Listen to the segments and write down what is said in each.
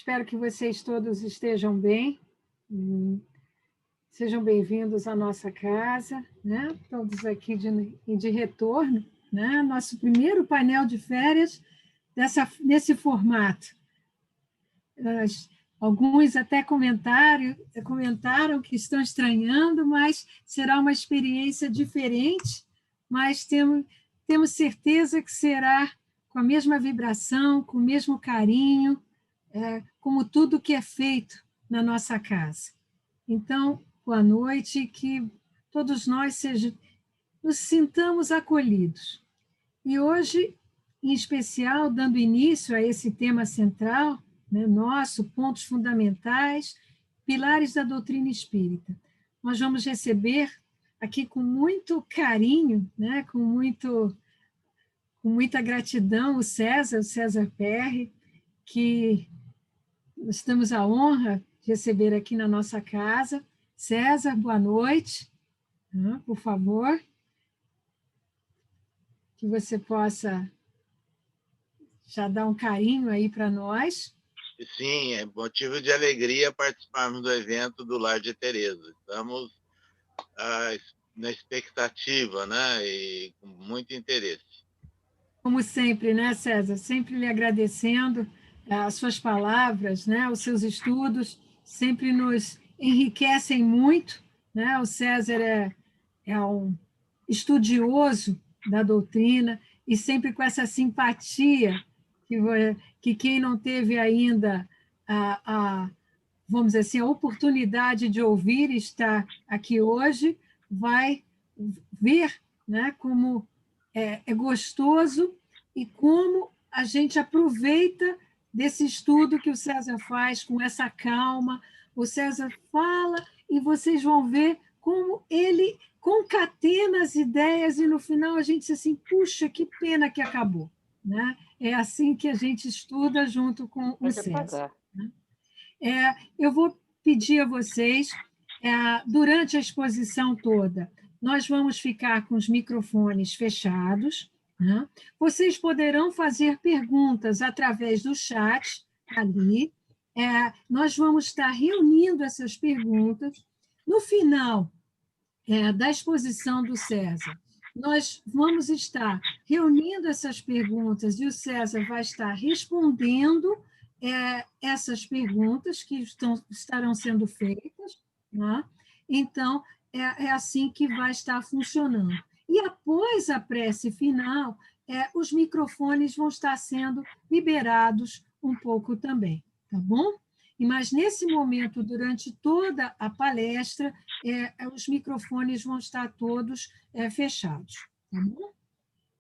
Espero que vocês todos estejam bem. Sejam bem-vindos à nossa casa, né? Todos aqui de retorno, né? Nosso primeiro painel de férias nesse formato. Alguns até comentaram que estão estranhando, mas será uma experiência diferente, mas temos certeza que será com a mesma vibração, com o mesmo carinho, como tudo que é feito na nossa casa. Então, boa noite, que todos nós nos sintamos acolhidos. E hoje, em especial, dando início a esse tema central, né, nosso, pontos fundamentais, pilares da doutrina espírita. Nós vamos receber aqui com muito carinho, né, com muita gratidão, o César Perry, que nós temos a honra de receber aqui na nossa casa. César, boa noite. Por favor, que você possa já dar um carinho aí para nós. Sim, é motivo de alegria participarmos do evento do Lar de Tereza. Estamos na expectativa, né, e com muito interesse. Como sempre, né, César? Sempre lhe agradecendo as suas palavras, né, os seus estudos, sempre nos enriquecem muito, né? O César é um estudioso da doutrina e sempre com essa simpatia que quem não teve ainda vamos dizer assim, a oportunidade de ouvir e estar aqui hoje vai ver, né, como é gostoso e como a gente aproveita desse estudo que o César faz com essa calma. O César fala e vocês vão ver como ele concatena as ideias e no final a gente diz assim, puxa, que pena que acabou. Né? É assim que a gente estuda junto com o César. Né? Eu vou pedir a vocês, durante a exposição toda, nós vamos ficar com os microfones fechados. Né? Vocês poderão fazer perguntas através do chat ali. Nós vamos estar reunindo essas perguntas. No final da exposição do César, nós vamos estar reunindo essas perguntas e o César vai estar respondendo essas perguntas que estarão sendo feitas. Né? Então, é assim que vai estar funcionando. E após a prece final, os microfones vão estar sendo liberados um pouco também, tá bom? Mas, nesse momento, durante toda a palestra, os microfones vão estar todos fechados, tá bom?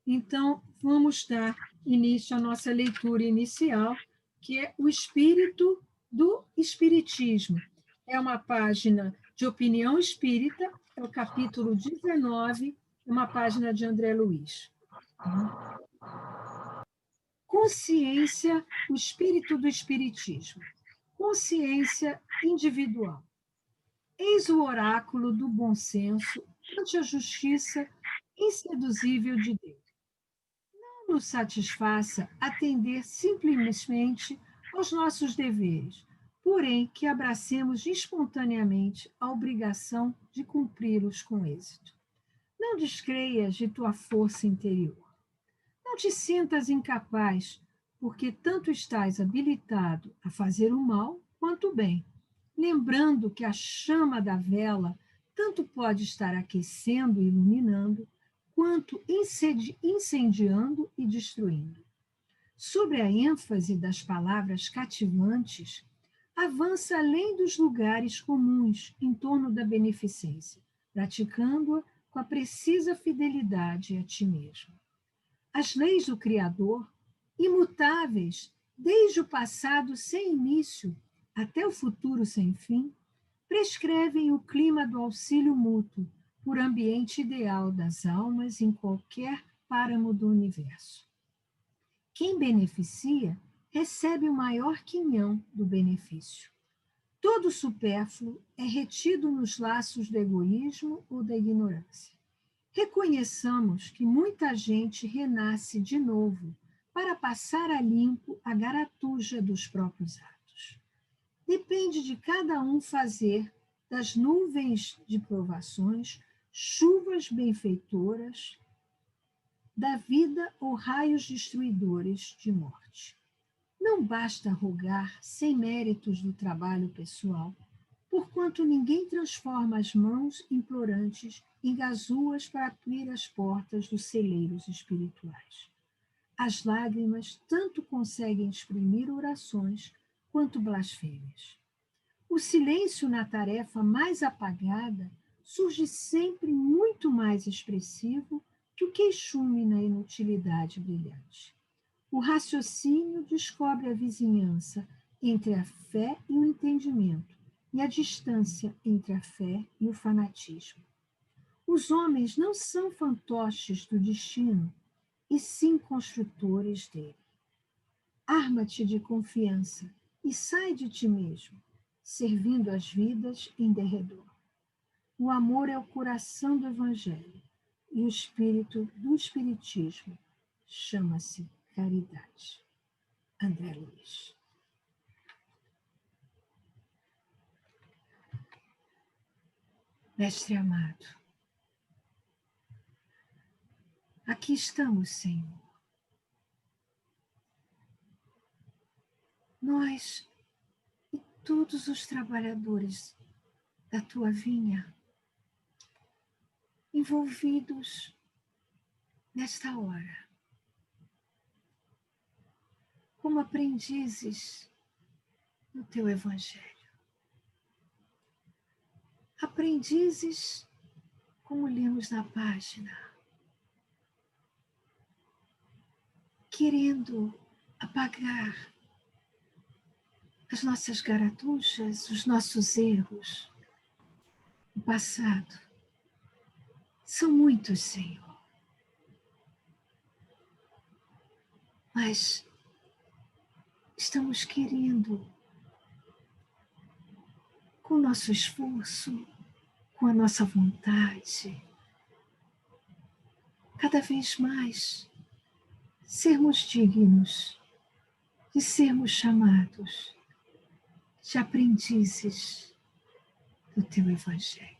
Então, vamos dar início à nossa leitura inicial, que é o Espírito do Espiritismo. É uma página de opinião espírita, é o capítulo 19, uma página de André Luiz. Consciência, o espírito do Espiritismo. Consciência individual. Eis o oráculo do bom senso ante a justiça inseduzível de Deus. Não nos satisfaça atender simplesmente aos nossos deveres, porém que abracemos espontaneamente a obrigação de cumpri-los com êxito. Não descreias de tua força interior. Não te sintas incapaz, porque tanto estás habilitado a fazer o mal quanto o bem, lembrando que a chama da vela tanto pode estar aquecendo e iluminando, quanto incendiando e destruindo. Sobre a ênfase das palavras cativantes, avança além dos lugares comuns em torno da beneficência, praticando-a com a precisa fidelidade a ti mesmo. As leis do Criador, imutáveis desde o passado sem início até o futuro sem fim, prescrevem o clima do auxílio mútuo por ambiente ideal das almas em qualquer páramo do universo. Quem beneficia recebe o maior quinhão do benefício. Todo supérfluo é retido nos laços do egoísmo ou da ignorância. Reconheçamos que muita gente renasce de novo para passar a limpo a garatuja dos próprios atos. Depende de cada um fazer das nuvens de provações chuvas benfeitoras da vida ou raios destruidores de morte. Não basta rogar sem méritos do trabalho pessoal, porquanto ninguém transforma as mãos implorantes em gazoas para abrir as portas dos celeiros espirituais. As lágrimas tanto conseguem exprimir orações quanto blasfêmias. O silêncio na tarefa mais apagada surge sempre muito mais expressivo que o queixume na inutilidade brilhante. O raciocínio descobre a vizinhança entre a fé e o entendimento, e a distância entre a fé e o fanatismo. Os homens não são fantoches do destino, e sim construtores dele. Arma-te de confiança e sai de ti mesmo, servindo as vidas em derredor. O amor é o coração do Evangelho, e o espírito do Espiritismo chama-se caridade. André Luiz. Mestre amado, aqui estamos, Senhor. Nós e todos os trabalhadores da tua vinha, envolvidos nesta hora, como aprendizes no teu Evangelho. Aprendizes, como lemos na página, querendo apagar as nossas garatuchas, os nossos erros, o passado. São muitos, Senhor. Mas estamos querendo, com o nosso esforço, com a nossa vontade, cada vez mais sermos dignos de sermos chamados de aprendizes do teu Evangelho.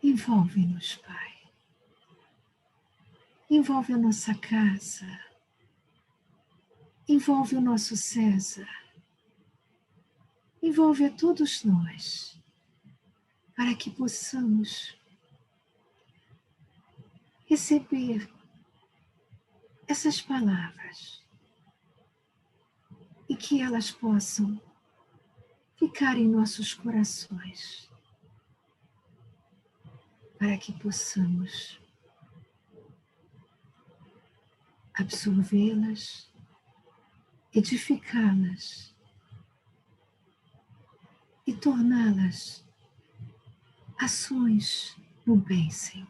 Envolve-nos, Pai. Envolve a nossa casa. Envolve o nosso César. Envolve a todos nós, para que possamos receber essas palavras e que elas possam ficar em nossos corações, para que possamos absorvê-las, edificá-las e torná-las ações no bem, Senhor.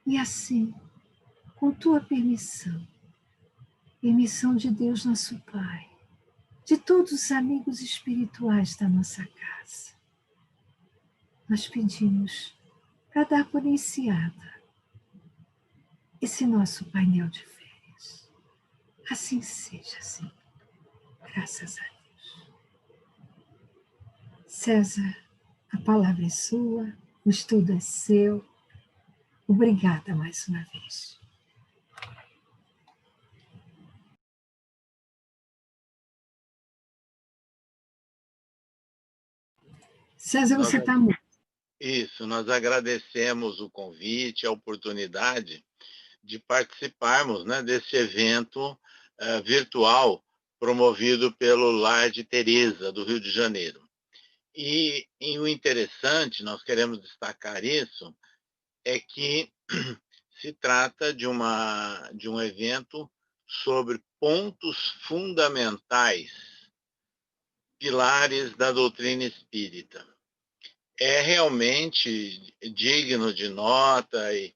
E assim, com tua permissão de Deus nosso Pai, de todos os amigos espirituais da nossa casa, nós pedimos para dar por iniciada esse nosso painel de férias. Assim seja, Senhor. Graças a Deus. César, a palavra é sua, o estudo é seu. Obrigada mais uma vez. César, você está muito. Isso, nós agradecemos o convite, a oportunidade de participarmos, né, desse evento virtual promovido pelo Lar de Teresa, do Rio de Janeiro. E o interessante, nós queremos destacar isso, é que se trata de um evento sobre pontos fundamentais, pilares da doutrina espírita. É realmente digno de nota e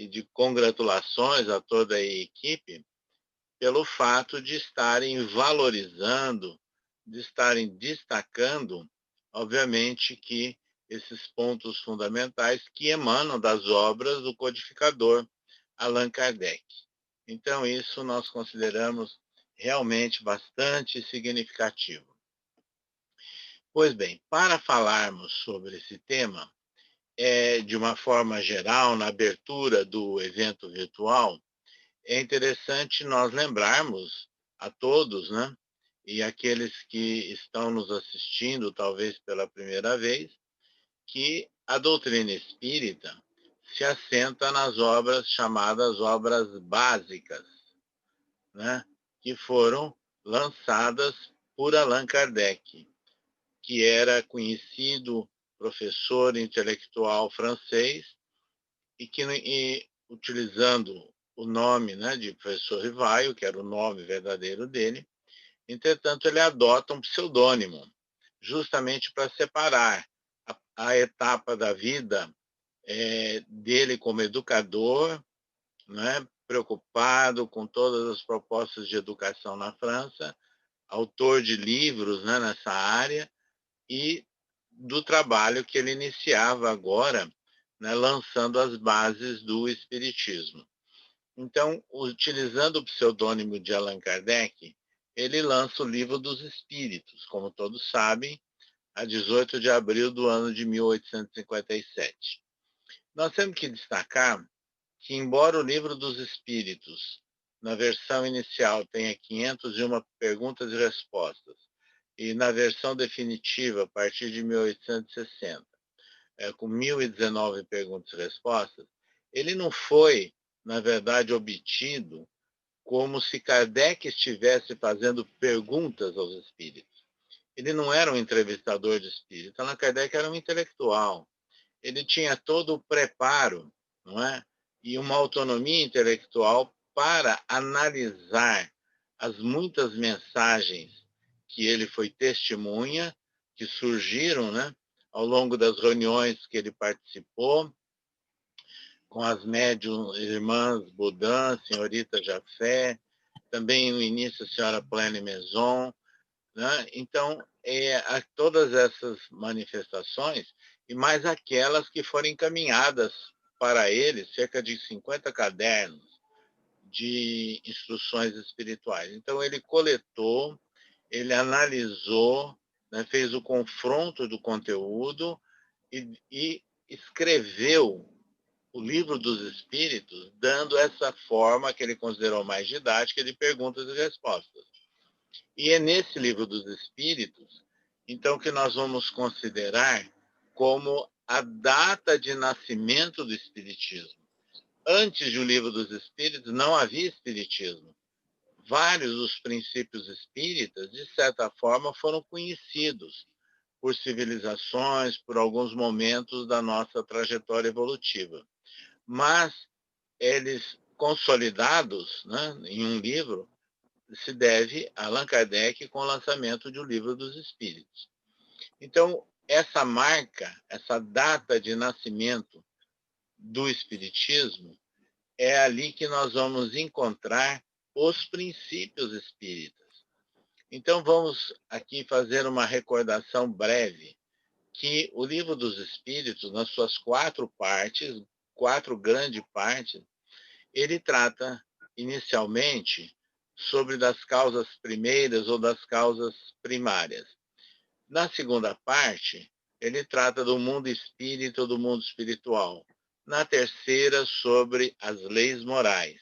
de congratulações a toda a equipe pelo fato de estarem valorizando, de estarem destacando, obviamente, que esses pontos fundamentais que emanam das obras do codificador Allan Kardec. Então, isso nós consideramos realmente bastante significativo. Pois bem, para falarmos sobre esse tema, de uma forma geral, na abertura do evento virtual, é interessante nós lembrarmos a todos, né, e aqueles que estão nos assistindo, talvez pela primeira vez, que a doutrina espírita se assenta nas obras chamadas obras básicas, né, que foram lançadas por Allan Kardec, que era conhecido professor intelectual francês e que, utilizando o nome, né, de professor Rivaio, que era o nome verdadeiro dele, entretanto, ele adota um pseudônimo, justamente para separar a etapa da vida dele como educador, né, preocupado com todas as propostas de educação na França, autor de livros, né, nessa área, e do trabalho que ele iniciava agora, né, lançando as bases do Espiritismo. Então, utilizando o pseudônimo de Allan Kardec, ele lança o Livro dos Espíritos, como todos sabem, a 18 de abril do ano de 1857. Nós temos que destacar que, embora o Livro dos Espíritos, na versão inicial, tenha 501 perguntas e respostas, e na versão definitiva, a partir de 1860, com 1.019 perguntas e respostas, ele não foi, na verdade, obtido como se Kardec estivesse fazendo perguntas aos espíritos. Ele não era um entrevistador de espíritos, Allan Kardec era um intelectual. Ele tinha todo o preparo, não é? E uma autonomia intelectual para analisar as muitas mensagens que ele foi testemunha, que surgiram, né, ao longo das reuniões que ele participou, com as médiuns irmãs Baudin, senhorita Jafé, também no início a senhora Plane Maison, né? Então, todas essas manifestações, e mais aquelas que foram encaminhadas para ele, cerca de 50 cadernos de instruções espirituais. Então, ele coletou, ele analisou, né, fez o confronto do conteúdo e escreveu o Livro dos Espíritos, dando essa forma que ele considerou mais didática de perguntas e respostas. E é nesse Livro dos Espíritos, então, que nós vamos considerar como a data de nascimento do Espiritismo. Antes do Livro dos Espíritos, não havia Espiritismo. Vários dos princípios espíritas, de certa forma, foram conhecidos por civilizações, por alguns momentos da nossa trajetória evolutiva. Mas eles consolidados, né, em um livro, se deve a Allan Kardec com o lançamento de O Livro dos Espíritos. Então, essa marca, essa data de nascimento do Espiritismo, é ali que nós vamos encontrar os princípios espíritas. Então, vamos aqui fazer uma recordação breve que o Livro dos Espíritos, nas suas 4 partes, 4 grandes partes, ele trata inicialmente sobre das causas primeiras ou das causas primárias. Na segunda parte, ele trata do mundo espírita ou do mundo espiritual. Na terceira, sobre as leis morais.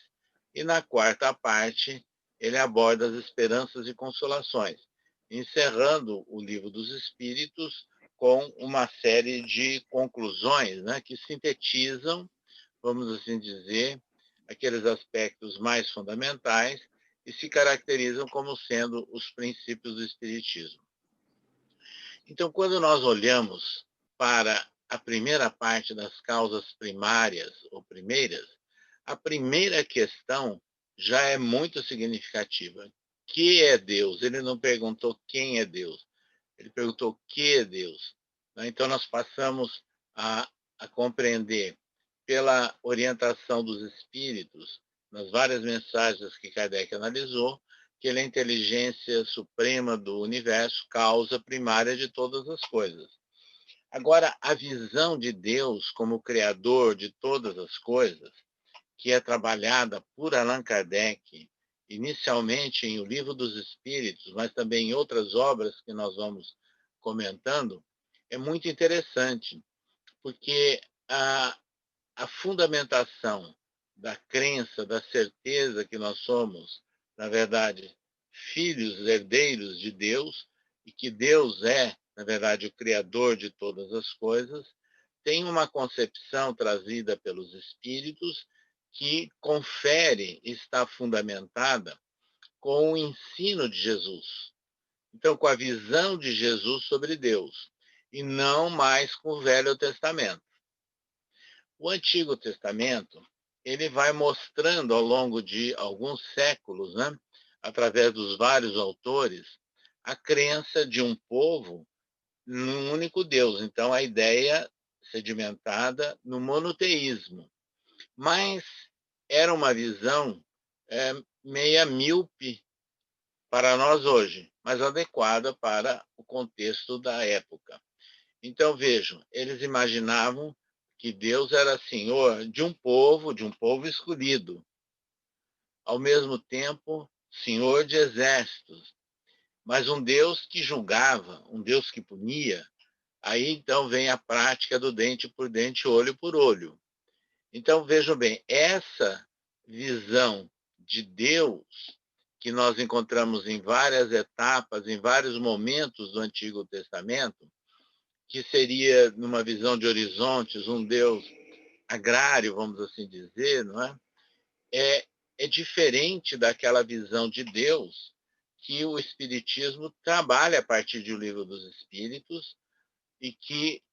E na quarta parte, ele aborda as esperanças e consolações, encerrando o Livro dos Espíritos com uma série de conclusões, né, que sintetizam, vamos assim dizer, aqueles aspectos mais fundamentais e se caracterizam como sendo os princípios do Espiritismo. Então, quando nós olhamos para a primeira parte das causas primárias ou primeiras, a primeira questão já é muito significativa. Que é Deus? Ele não perguntou quem é Deus, ele perguntou o que é Deus. Então, nós passamos a compreender, pela orientação dos espíritos, nas várias mensagens que Kardec analisou, que ele é a inteligência suprema do universo, causa primária de todas as coisas. Agora, a visão de Deus como criador de todas as coisas, que é trabalhada por Allan Kardec inicialmente em O Livro dos Espíritos, mas também em outras obras que nós vamos comentando, é muito interessante, porque a fundamentação da crença, da certeza que nós somos, na verdade, filhos, herdeiros de Deus, e que Deus é, na verdade, o Criador de todas as coisas, tem uma concepção trazida pelos Espíritos que confere, está fundamentada com o ensino de Jesus. Então, com a visão de Jesus sobre Deus, e não mais com o Velho Testamento. O Antigo Testamento, ele vai mostrando ao longo de alguns séculos, né, através dos vários autores, a crença de um povo num único Deus. Então, a ideia sedimentada no monoteísmo. Mas era uma visão meia míope para nós hoje, mas adequada para o contexto da época. Então, vejam, eles imaginavam que Deus era senhor de um povo escolhido, ao mesmo tempo, senhor de exércitos, mas um Deus que julgava, um Deus que punia. Aí, então, vem a prática do dente por dente, olho por olho. Então, vejam bem, essa visão de Deus que nós encontramos em várias etapas, em vários momentos do Antigo Testamento, que seria, numa visão de horizontes, um Deus agrário, vamos assim dizer, não é? É diferente daquela visão de Deus que o Espiritismo trabalha a partir do Livro dos Espíritos e que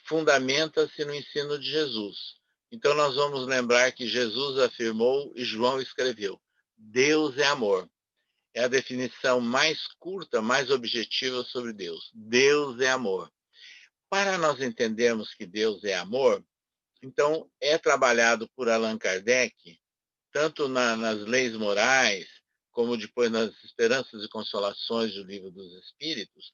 fundamenta-se no ensino de Jesus. Então, nós vamos lembrar que Jesus afirmou e João escreveu: Deus é amor. É a definição mais curta, mais objetiva sobre Deus. Deus é amor. Para nós entendermos que Deus é amor, então é trabalhado por Allan Kardec, tanto nas leis morais, como depois nas esperanças e consolações do Livro dos Espíritos,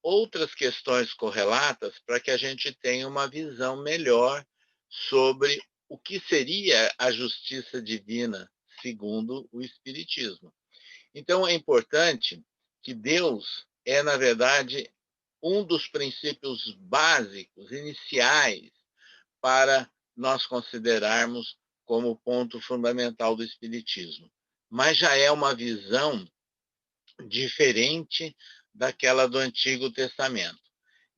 outras questões correlatas para que a gente tenha uma visão melhor sobre o que seria a justiça divina segundo o Espiritismo. Então, é importante que Deus é, na verdade, um dos princípios básicos, iniciais, para nós considerarmos como ponto fundamental do Espiritismo. Mas já é uma visão diferente daquela do Antigo Testamento.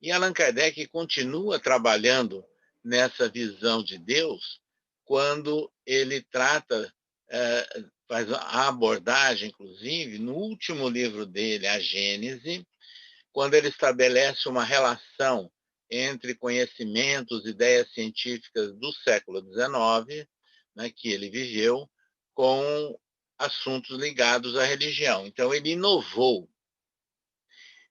E Allan Kardec continua trabalhando nessa visão de Deus quando ele trata, faz a abordagem, inclusive, no último livro dele, A Gênese, quando ele estabelece uma relação entre conhecimentos, ideias científicas do século XIX, né, que ele viveu, com assuntos ligados à religião. Então, ele inovou.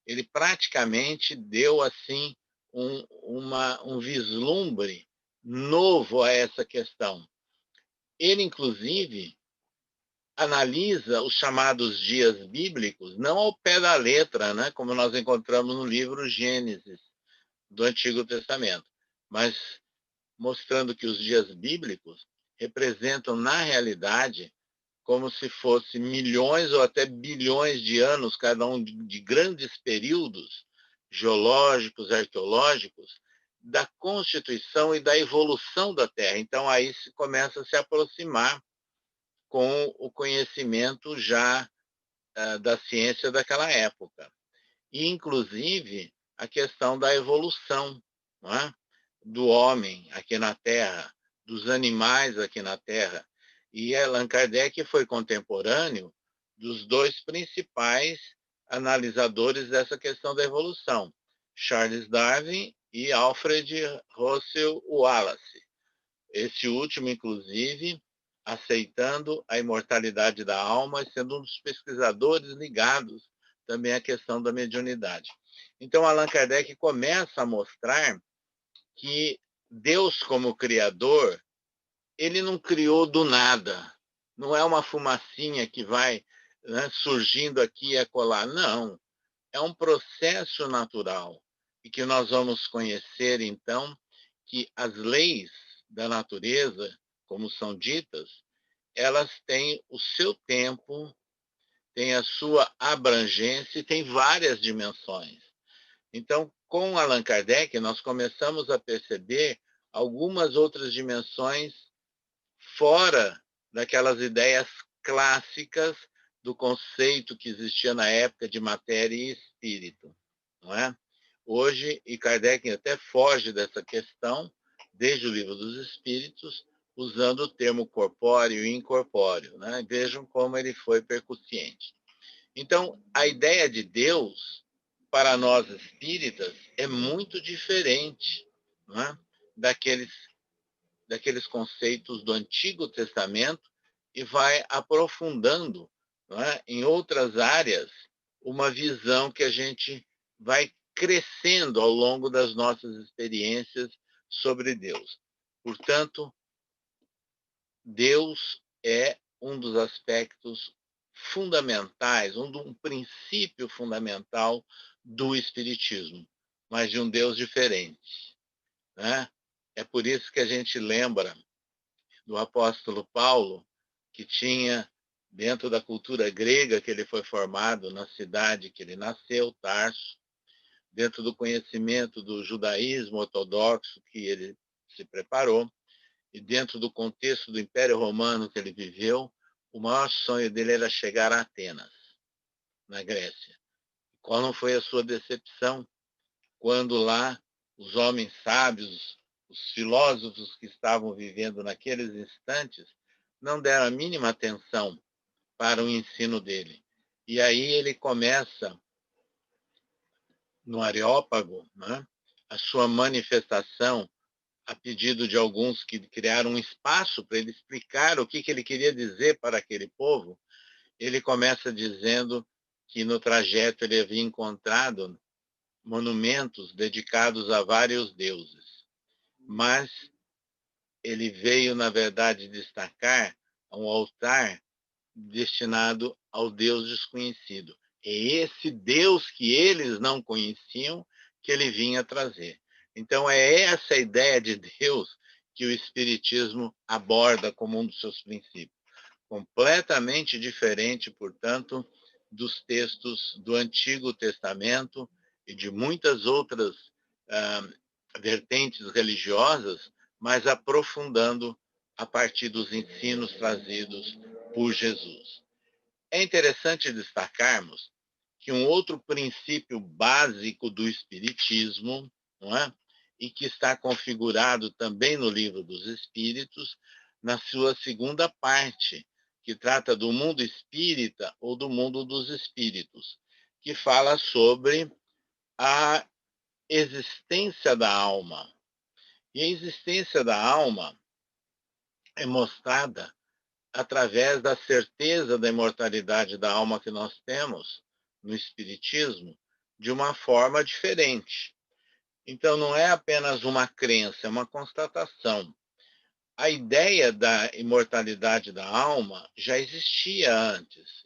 Ele praticamente deu assim um vislumbre novo a essa questão. Ele, inclusive, analisa os chamados dias bíblicos, não ao pé da letra, né, como nós encontramos no livro Gênesis, do Antigo Testamento, mas mostrando que os dias bíblicos representam, na realidade, como se fosse milhões ou até bilhões de anos, cada um de grandes períodos geológicos, arqueológicos, da constituição e da evolução da Terra. Então, aí se começa a se aproximar com o conhecimento já da ciência daquela época. E, inclusive, a questão da evolução, não é? Do homem aqui na Terra, dos animais aqui na Terra. E Allan Kardec foi contemporâneo dos dois principais analisadores dessa questão da evolução, Charles Darwin e Alfred Russel Wallace. Esse último, inclusive, aceitando a imortalidade da alma e sendo um dos pesquisadores ligados também à questão da mediunidade. Então, Allan Kardec começa a mostrar que Deus, como criador, ele não criou do nada. Não é uma fumacinha que vai, né, surgindo aqui e acolá. Não. É um processo natural. E que nós vamos conhecer, então, que as leis da natureza, como são ditas, elas têm o seu tempo tem a sua abrangência e tem várias dimensões. Então, com Allan Kardec, nós começamos a perceber algumas outras dimensões fora daquelas ideias clássicas do conceito que existia na época de matéria e espírito, não é? Hoje, e Kardec até foge dessa questão, desde o Livro dos Espíritos, usando o termo corpóreo e incorpóreo, né? Vejam como ele foi percussiente. Então, a ideia de Deus, para nós espíritas, é muito diferente, não é? daqueles conceitos do Antigo Testamento e vai aprofundando, não é? Em outras áreas, uma visão que a gente vai crescendo ao longo das nossas experiências sobre Deus. Portanto, Deus é um dos aspectos fundamentais, um princípio fundamental do Espiritismo, mas de um Deus diferente, né? É por isso que a gente lembra do apóstolo Paulo, que tinha, dentro da cultura grega que ele foi formado, na cidade que ele nasceu, Tarso, dentro do conhecimento do judaísmo ortodoxo que ele se preparou, e dentro do contexto do Império Romano que ele viveu, o maior sonho dele era chegar a Atenas, na Grécia. Qual não foi a sua decepção quando lá os homens sábios, os filósofos que estavam vivendo naqueles instantes, não deram a mínima atenção para o ensino dele. E aí ele começa, no Areópago, né, a sua manifestação a pedido de alguns que criaram um espaço para ele explicar o que ele queria dizer para aquele povo. Ele começa dizendo que no trajeto ele havia encontrado monumentos dedicados a vários deuses, mas ele veio, na verdade, destacar um altar destinado ao Deus desconhecido. É esse Deus que eles não conheciam que ele vinha trazer. Então, é essa ideia de Deus que o Espiritismo aborda como um dos seus princípios. Completamente diferente, portanto, dos textos do Antigo Testamento e de muitas outras ah, vertentes religiosas, mas aprofundando a partir dos ensinos trazidos por Jesus. É interessante destacarmos que um outro princípio básico do Espiritismo, não é? E que está configurado também no Livro dos Espíritos, na sua segunda parte, que trata do mundo espírita ou do mundo dos espíritos, que fala sobre a existência da alma. E a existência da alma é mostrada através da certeza da imortalidade da alma que nós temos no Espiritismo, de uma forma diferente. Então, não é apenas uma crença, é uma constatação. A ideia da imortalidade da alma já existia antes,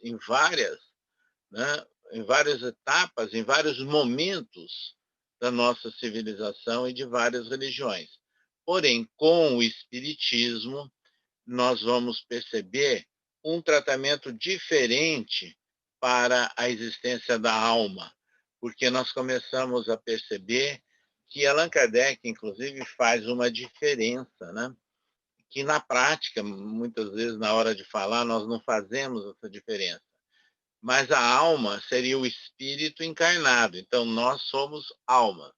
né, em várias etapas, em vários momentos da nossa civilização e de várias religiões. Porém, com o Espiritismo, nós vamos perceber um tratamento diferente para a existência da alma, porque nós começamos a perceber que Allan Kardec, inclusive, faz uma diferença, né? Que na prática, muitas vezes, na hora de falar, nós não fazemos essa diferença. Mas a alma seria o espírito encarnado, então nós somos alma.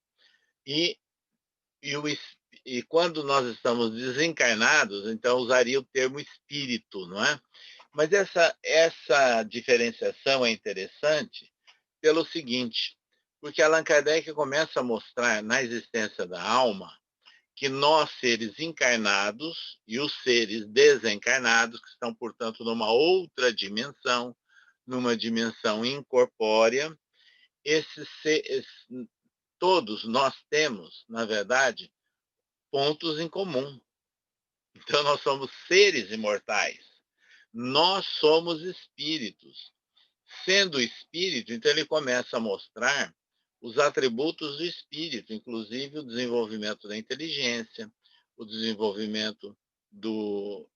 E, e, o, e quando nós estamos desencarnados, então usaria o termo espírito, não é? Mas essa diferenciação é interessante pelo seguinte, porque Allan Kardec começa a mostrar na existência da alma que nós, seres encarnados, e os seres desencarnados, que estão, portanto, numa outra dimensão, numa dimensão incorpórea, todos nós temos, na verdade, pontos em comum. Então, nós somos seres imortais. Nós somos espíritos. Sendo espírito, então ele começa a mostrar os atributos do espírito, inclusive o desenvolvimento da inteligência, o desenvolvimento do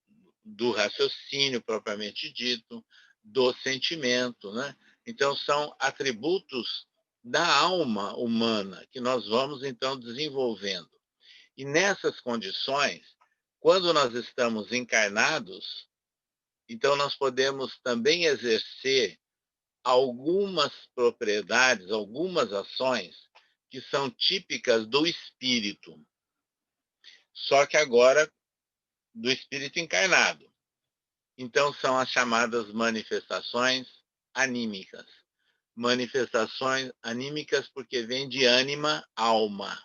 raciocínio propriamente dito, do sentimento, né? Então, são atributos da alma humana que nós vamos, então, desenvolvendo. E nessas condições, quando nós estamos encarnados, então nós podemos também exercer algumas propriedades, algumas ações que são típicas do espírito, só que agora do espírito encarnado. Então são as chamadas manifestações anímicas. Manifestações anímicas porque vem de ânima, alma.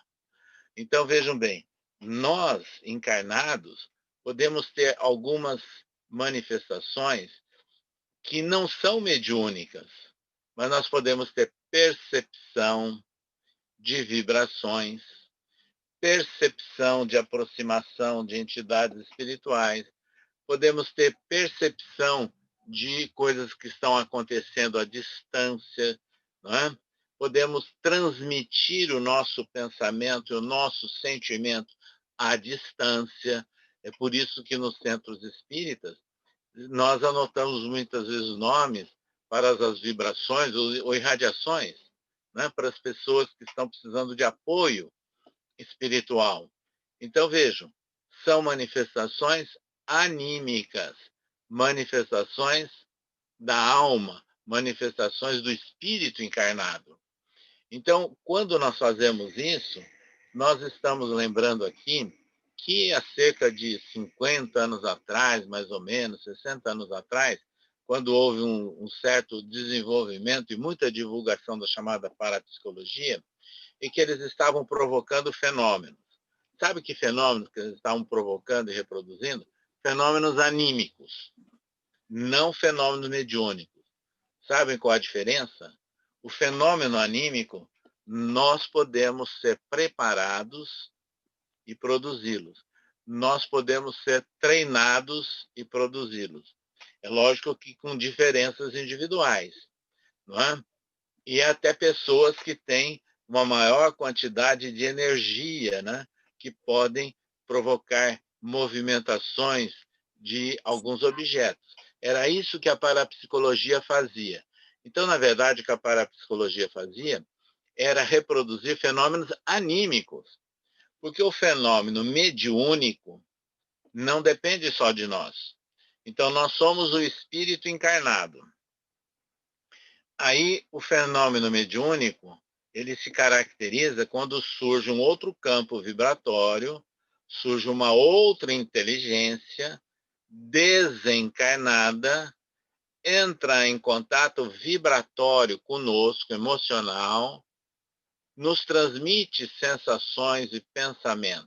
Então vejam bem, nós encarnados podemos ter algumas manifestações que não são mediúnicas, mas nós podemos ter percepção de vibrações, percepção de aproximação de entidades espirituais, podemos ter percepção de coisas que estão acontecendo à distância, não é? Podemos transmitir o nosso pensamento e o nosso sentimento à distância. É por isso que nos centros espíritas nós anotamos muitas vezes nomes para as vibrações ou irradiações, né, para as pessoas que estão precisando de apoio espiritual. Então, vejam, são manifestações anímicas, manifestações da alma, manifestações do espírito encarnado. Então, quando nós fazemos isso, nós estamos lembrando aqui que há cerca de 50 anos atrás, mais ou menos, 60 anos atrás, quando houve um certo desenvolvimento e muita divulgação da chamada parapsicologia, e que eles estavam provocando fenômenos. Sabe que fenômenos que eles estavam provocando e reproduzindo? Fenômenos anímicos, não fenômenos mediúnicos. Sabem qual a diferença? O fenômeno anímico, nós podemos ser preparados e produzi-los. Nós podemos ser treinados e produzi-los. É lógico que com diferenças individuais, não é? E até pessoas que têm uma maior quantidade de energia, né? Que podem provocar movimentações de alguns objetos. Era isso que a parapsicologia fazia. Então, na verdade, o que a parapsicologia fazia era reproduzir fenômenos anímicos, porque o fenômeno mediúnico não depende só de nós. Então, nós somos o espírito encarnado. Aí, o fenômeno mediúnico, ele se caracteriza quando surge um outro campo vibratório, surge uma outra inteligência desencarnada, entra em contato vibratório conosco, emocional, nos transmite sensações e pensamentos.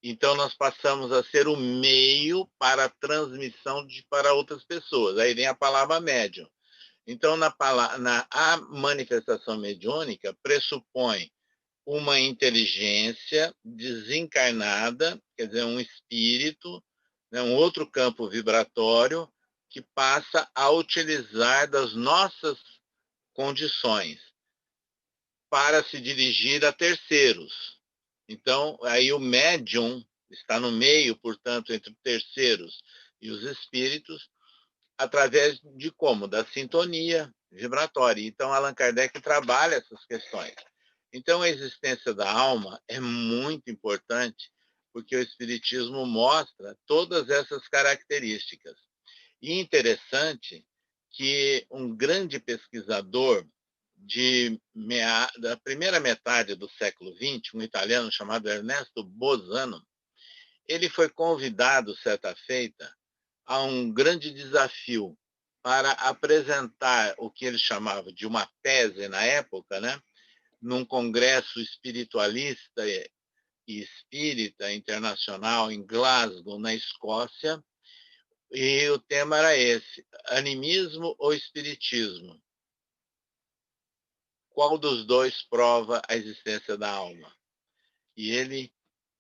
Então, nós passamos a ser o meio para a transmissão para outras pessoas. Aí vem a palavra médium. Então, a manifestação mediúnica pressupõe uma inteligência desencarnada, quer dizer, um espírito, né, um outro campo vibratório que passa a utilizar das nossas condições para se dirigir a terceiros. Então, aí o médium está no meio, portanto, entre terceiros e os espíritos, através de como? Da sintonia vibratória. Então, Allan Kardec trabalha essas questões. Então, a existência da alma é muito importante, porque o Espiritismo mostra todas essas características. E interessante que um grande pesquisador da primeira metade do século XX, um italiano chamado Ernesto Bosano, ele foi convidado, certa feita, a um grande desafio para apresentar o que ele chamava de uma tese na época, né, num congresso espiritualista e espírita internacional em Glasgow, na Escócia, e o tema era esse: animismo ou espiritismo? Qual dos dois prova a existência da alma? E ele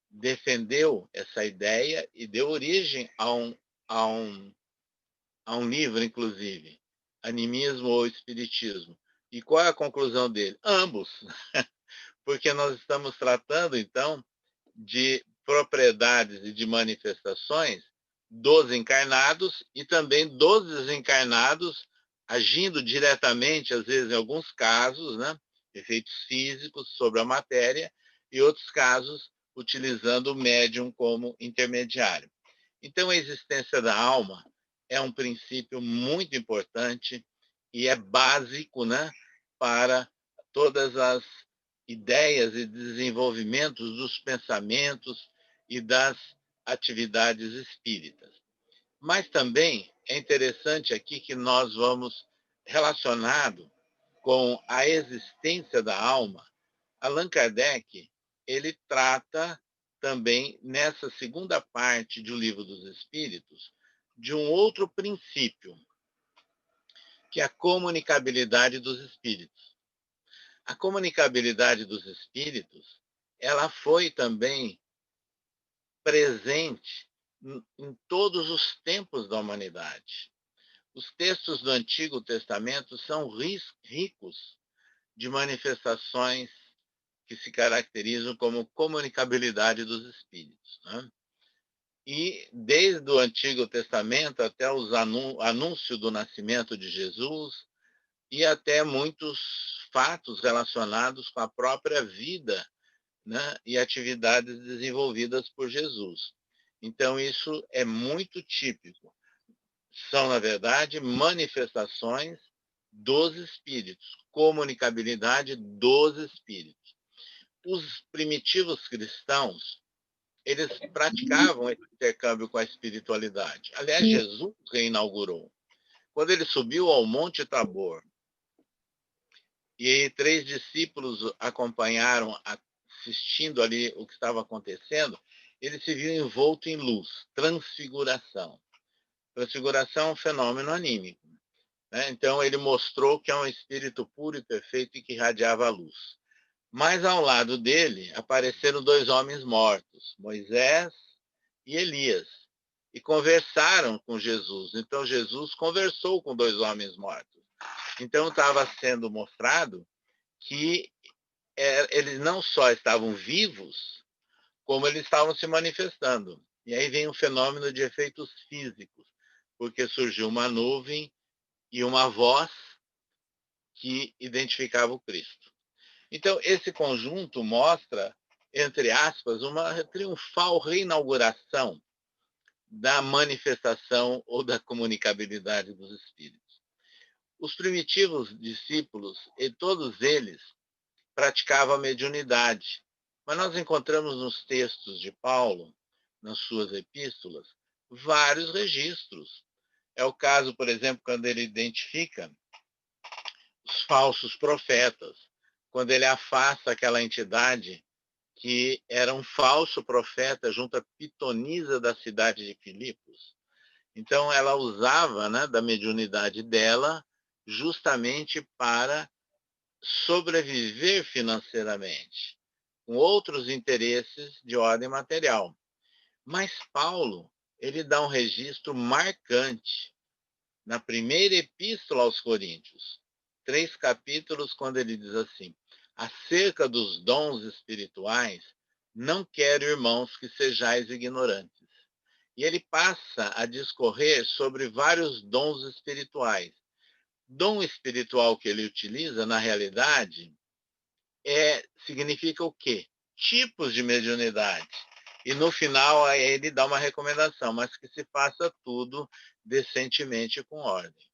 defendeu essa ideia e deu origem a um, a um livro, inclusive, Animismo ou Espiritismo. E qual é a conclusão dele? Ambos, porque nós estamos tratando, então, de propriedades e de manifestações dos encarnados e também dos desencarnados, agindo diretamente, às vezes, em alguns casos, né, efeitos físicos sobre a matéria, e outros casos utilizando o médium como intermediário. Então, a existência da alma é um princípio muito importante e é básico, né, para todas as ideias e desenvolvimentos dos pensamentos e das atividades espíritas. Mas também é interessante aqui que nós vamos relacionado com a existência da alma. Allan Kardec, ele trata também nessa segunda parte do Livro dos Espíritos de um outro princípio, que é a comunicabilidade dos espíritos. A comunicabilidade dos espíritos, ela foi também presente em todos os tempos da humanidade. Os textos do Antigo Testamento são ricos de manifestações que se caracterizam como comunicabilidade dos espíritos, né? E desde o Antigo Testamento até os anúncio do nascimento de Jesus e até muitos fatos relacionados com a própria vida, né, e atividades desenvolvidas por Jesus. Então, isso é muito típico. São, na verdade, manifestações dos espíritos, comunicabilidade dos espíritos. Os primitivos cristãos, eles praticavam esse intercâmbio com a espiritualidade. Aliás, Jesus reinaugurou. Quando ele subiu ao Monte Tabor, e 3 discípulos acompanharam, assistindo ali o que estava acontecendo, ele se viu envolto em luz, transfiguração. Transfiguração é um fenômeno anímico, né? Então, ele mostrou que é um espírito puro e perfeito e que irradiava a luz. Mas, ao lado dele, apareceram 2 homens mortos, Moisés e Elias, e conversaram com Jesus. Então, Jesus conversou com 2 homens mortos. Então, estava sendo mostrado que eles não só estavam vivos, como eles estavam se manifestando. E aí vem um fenômeno de efeitos físicos, porque surgiu uma nuvem e uma voz que identificava o Cristo. Então, esse conjunto mostra, entre aspas, uma triunfal reinauguração da manifestação ou da comunicabilidade dos espíritos. Os primitivos discípulos, e todos eles, praticavam a mediunidade, mas nós encontramos nos textos de Paulo, nas suas epístolas, vários registros. É o caso, por exemplo, quando ele identifica os falsos profetas, quando ele afasta aquela entidade que era um falso profeta junto à pitonisa da cidade de Filipos. Então, ela usava, né, da mediunidade dela justamente para sobreviver financeiramente, com outros interesses de ordem material. Mas Paulo, ele dá um registro marcante na primeira epístola aos Coríntios, 3 capítulos, quando ele diz assim: acerca dos dons espirituais, não quero, irmãos, que sejais ignorantes. E ele passa a discorrer sobre vários dons espirituais. Dom espiritual que ele utiliza, na realidade, significa o quê? Tipos de mediunidade. E no final aí ele dá uma recomendação, mas que se faça tudo decentemente com ordem.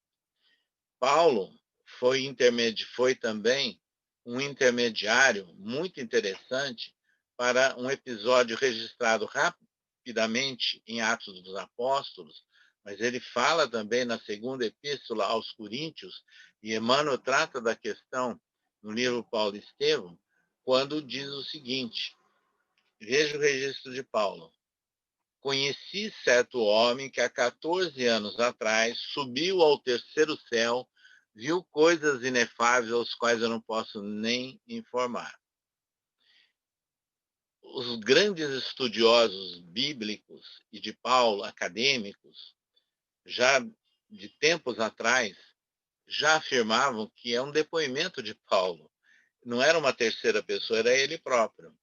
Paulo foi também um intermediário muito interessante para um episódio registrado rapidamente em Atos dos Apóstolos, mas ele fala também na segunda epístola aos Coríntios, e Emmanuel trata da questão no livro Paulo e Estevão, quando diz o seguinte: veja o registro de Paulo. Conheci certo homem que há 14 anos atrás subiu ao terceiro céu, viu coisas inefáveis aos quais eu não posso nem informar. Os grandes estudiosos bíblicos e de Paulo, acadêmicos, já de tempos atrás, já afirmavam que é um depoimento de Paulo. Não era uma terceira pessoa, era ele próprio.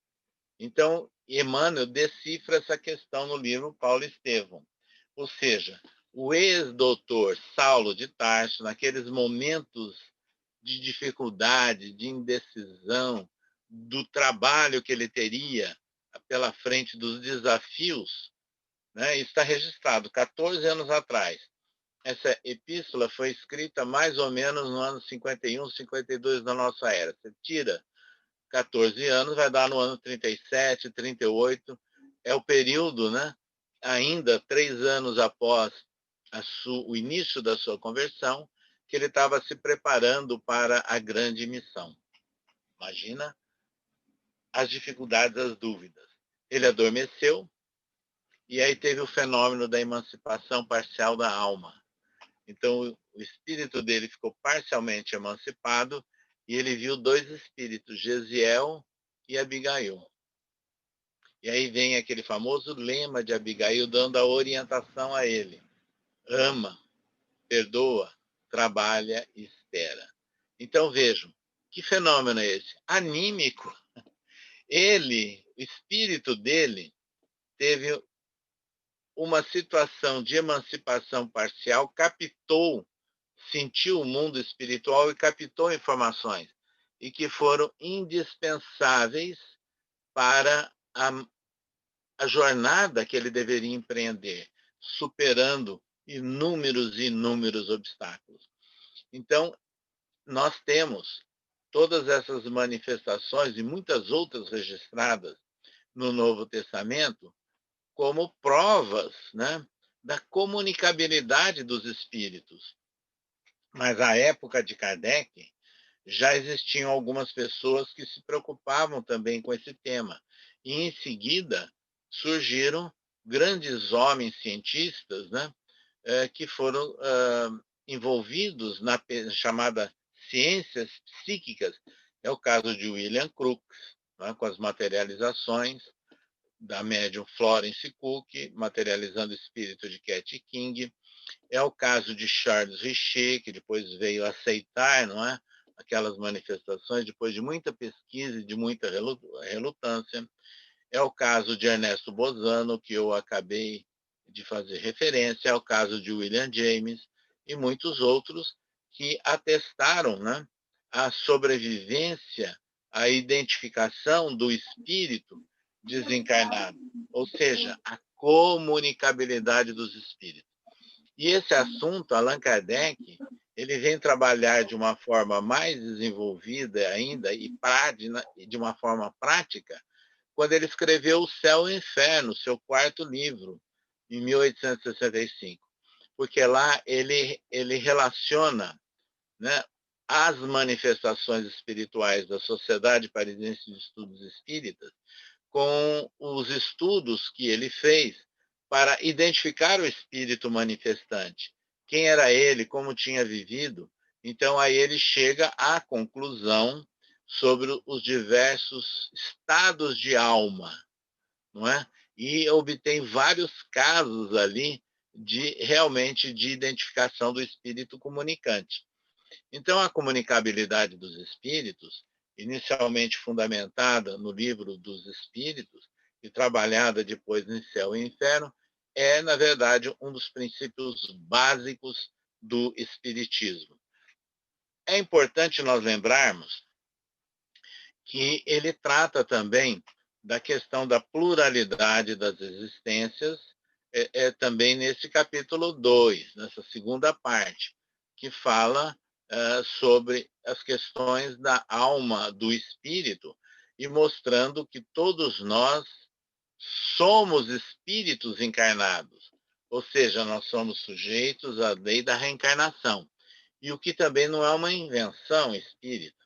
Então, Emmanuel decifra essa questão no livro Paulo e Estevão. Ou seja, o ex-doutor Saulo de Tarso, naqueles momentos de dificuldade, de indecisão, do trabalho que ele teria pela frente, dos desafios, né? Isso está registrado 14 anos atrás. Essa epístola foi escrita mais ou menos no ano 51, 52 da nossa era. Você tira 14 anos, vai dar no ano 37, 38. É o período, né? Ainda 3 anos após o início da sua conversão, que ele estava se preparando para a grande missão. Imagina as dificuldades, as dúvidas. Ele adormeceu e aí teve o fenômeno da emancipação parcial da alma. Então, o espírito dele ficou parcialmente emancipado e ele viu dois espíritos, Gesiel e Abigail. E aí vem aquele famoso lema de Abigail dando a orientação a ele: ama, perdoa, trabalha e espera. Então vejam, que fenômeno é esse? Anímico. Ele, o espírito dele, teve uma situação de emancipação parcial, captou, sentiu o mundo espiritual e captou informações, e que foram indispensáveis para a jornada que ele deveria empreender, superando inúmeros e inúmeros obstáculos. Então, nós temos todas essas manifestações e muitas outras registradas no Novo Testamento como provas, né, da comunicabilidade dos espíritos. Mas à época de Kardec, já existiam algumas pessoas que se preocupavam também com esse tema. E, em seguida, surgiram grandes homens cientistas, né, que foram envolvidos na chamada ciências psíquicas. É o caso de William Crookes, né, com as materializações da médium Florence Cook, materializando o espírito de Cat King. É o caso de Charles Richer, que depois veio aceitar, não é, aquelas manifestações depois de muita pesquisa e de muita relutância. É o caso de Ernesto Bozano, que eu acabei de fazer referência, é o caso de William James e muitos outros que atestaram, né, a sobrevivência, a identificação do espírito desencarnado, ou seja, a comunicabilidade dos espíritos. E esse assunto, Allan Kardec, ele vem trabalhar de uma forma mais desenvolvida ainda e de uma forma prática, quando ele escreveu O Céu e o Inferno, seu quarto livro, em 1865. Porque lá ele relaciona, né, as manifestações espirituais da Sociedade Parisiense de Estudos Espíritas com os estudos que ele fez para identificar o espírito manifestante. Quem era ele, como tinha vivido. Então, aí ele chega à conclusão sobre os diversos estados de alma, não é? E obtém vários casos ali realmente de identificação do espírito comunicante. Então, a comunicabilidade dos espíritos, inicialmente fundamentada no Livro dos Espíritos e trabalhada depois em Céu e Inferno, é, na verdade, um dos princípios básicos do Espiritismo. É importante nós lembrarmos que ele trata também da questão da pluralidade das existências, também nesse capítulo 2, nessa segunda parte, que fala sobre as questões da alma, do espírito, e mostrando que todos nós somos espíritos encarnados, ou seja, nós somos sujeitos à lei da reencarnação, e o que também não é uma invenção espírita.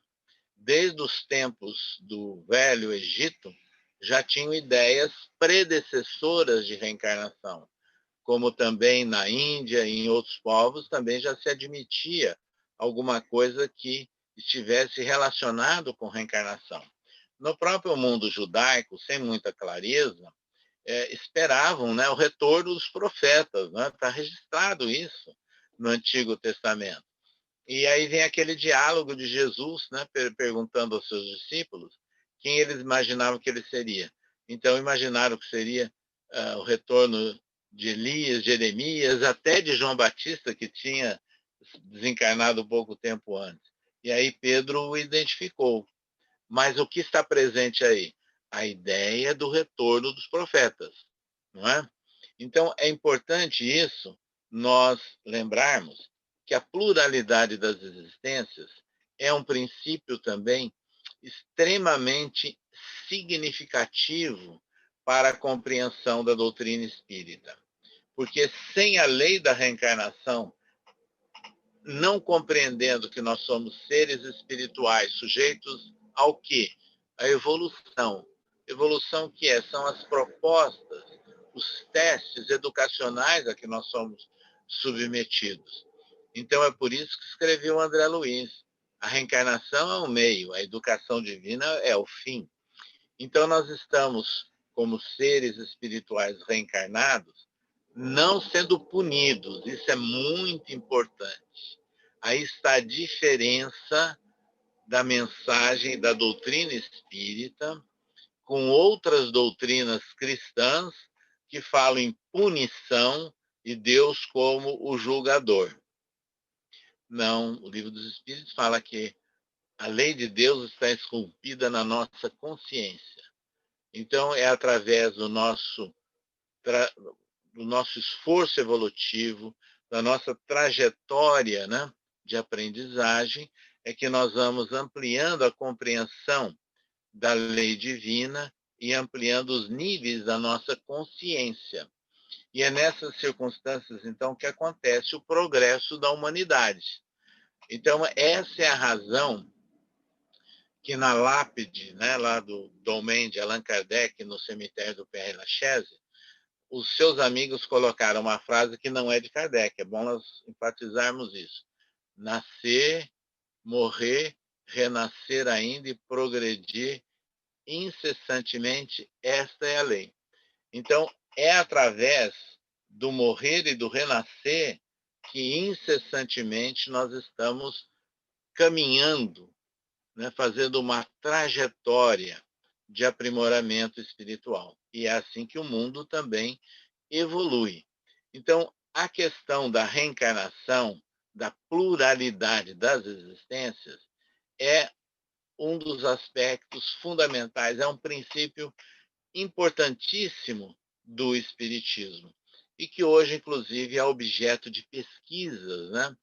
Desde os tempos do Velho Egito, já tinham ideias predecessoras de reencarnação, como também na Índia e em outros povos também já se admitia alguma coisa que estivesse relacionado com reencarnação. No próprio mundo judaico, sem muita clareza, esperavam, né, o retorno dos profetas. Né? Está registrado isso no Antigo Testamento. E aí vem aquele diálogo de Jesus, né, perguntando aos seus discípulos quem eles imaginavam que ele seria. Então, imaginaram que seria o retorno de Elias, de Jeremias, até de João Batista, que tinha desencarnado pouco tempo antes. E aí Pedro o identificou. Mas o que está presente aí? A ideia do retorno dos profetas, não é? Então, é importante isso, nós lembrarmos que a pluralidade das existências é um princípio também extremamente significativo para a compreensão da doutrina espírita. Porque sem a lei da reencarnação, não compreendendo que nós somos seres espirituais sujeitos ao quê? A evolução. Evolução que são as propostas, os testes educacionais a que nós somos submetidos. Então é por isso que escreveu André Luiz. A reencarnação é o meio, a educação divina é o fim. Então nós estamos, como seres espirituais reencarnados, não sendo punidos. Isso é muito importante. Aí está a diferença da mensagem da doutrina espírita com outras doutrinas cristãs que falam em punição e Deus como o julgador. Não, o Livro dos Espíritos fala que a lei de Deus está esculpida na nossa consciência. Então, é através do nosso esforço evolutivo, da nossa trajetória, né, de aprendizagem, é que nós vamos ampliando a compreensão da lei divina e ampliando os níveis da nossa consciência. E é nessas circunstâncias, então, que acontece o progresso da humanidade. Então, essa é a razão que na lápide, né, lá do Dolmen de Allan Kardec, no cemitério do Père Lachaise, os seus amigos colocaram uma frase que não é de Kardec, é bom nós enfatizarmos isso. Nascer, morrer, renascer ainda e progredir incessantemente, esta é a lei. Então, é através do morrer e do renascer que incessantemente nós estamos caminhando, né, fazendo uma trajetória de aprimoramento espiritual. E é assim que o mundo também evolui. Então, a questão da reencarnação, da pluralidade das existências, é um dos aspectos fundamentais, é um princípio importantíssimo do Espiritismo e que hoje, inclusive, é objeto de pesquisas, né?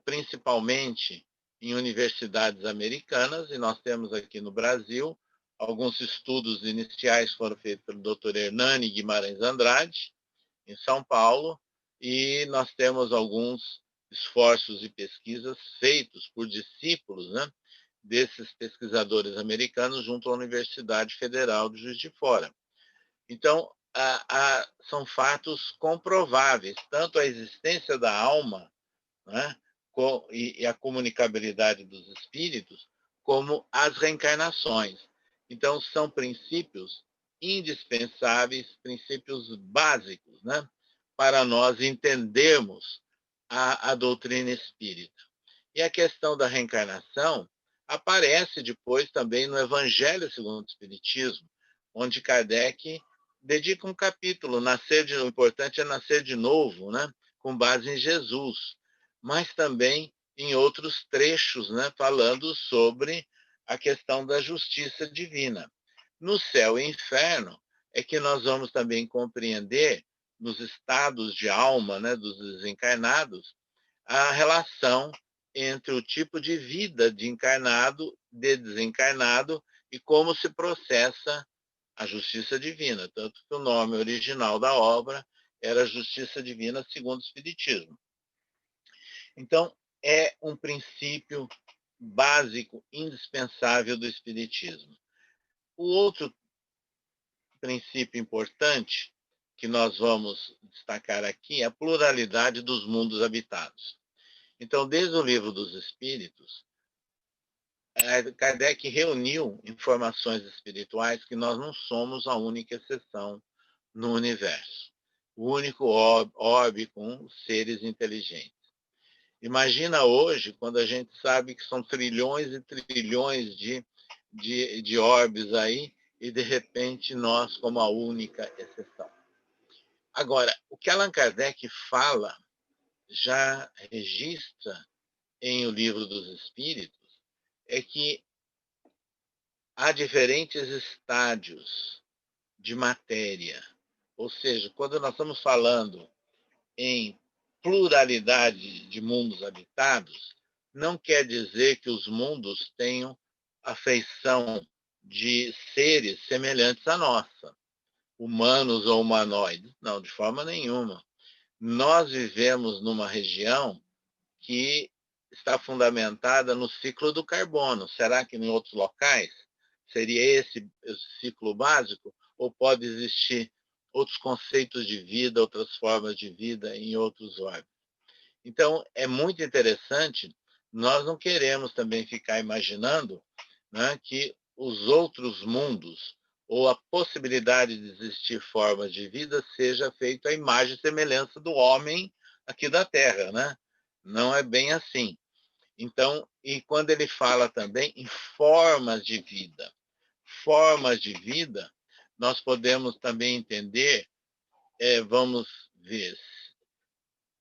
Principalmente em universidades americanas, e nós temos aqui no Brasil alguns estudos iniciais foram feitos pelo Dr. Hernani Guimarães Andrade, em São Paulo, e nós temos alguns esforços e pesquisas feitos por discípulos, né, desses pesquisadores americanos junto à Universidade Federal de Juiz de Fora. Então, são fatos comprováveis, tanto a existência da alma, né, e a comunicabilidade dos espíritos, como as reencarnações. Então, são princípios indispensáveis, princípios básicos, né, para nós entendermos a doutrina espírita. E a questão da reencarnação aparece depois também no Evangelho segundo o Espiritismo, onde Kardec dedica um capítulo, o importante é nascer de novo, né, com base em Jesus, mas também em outros trechos, né, falando sobre a questão da justiça divina. No céu e inferno é que nós vamos também compreender, nos estados de alma, né, dos desencarnados, a relação entre o tipo de vida de encarnado, de desencarnado, e como se processa a justiça divina. Tanto que o nome original da obra era Justiça Divina segundo o Espiritismo. Então, é um princípio básico, indispensável do Espiritismo. O outro princípio importante que nós vamos destacar aqui é a pluralidade dos mundos habitados. Então, desde o Livro dos Espíritos, Kardec reuniu informações espirituais que nós não somos a única exceção no universo. O único orbe com seres inteligentes. Imagina hoje, quando a gente sabe que são trilhões e trilhões de orbes aí, e de repente nós como a única exceção. Agora, o que Allan Kardec fala, já registra em O Livro dos Espíritos, é que há diferentes estádios de matéria. Ou seja, quando nós estamos falando em pluralidade de mundos habitados, não quer dizer que os mundos tenham a feição de seres semelhantes à nossa, humanos ou humanoides. Não, de forma nenhuma. Nós vivemos numa região que está fundamentada no ciclo do carbono. Será que em outros locais seria esse o ciclo básico? Ou pode existir outros conceitos de vida, outras formas de vida em outros órgãos? Então, é muito interessante. Nós não queremos também ficar imaginando, né, que os outros mundos ou a possibilidade de existir formas de vida seja feito à imagem e semelhança do homem aqui da Terra, né? Não é bem assim. Então, e quando ele fala também em formas de vida, nós podemos também entender, vamos ver,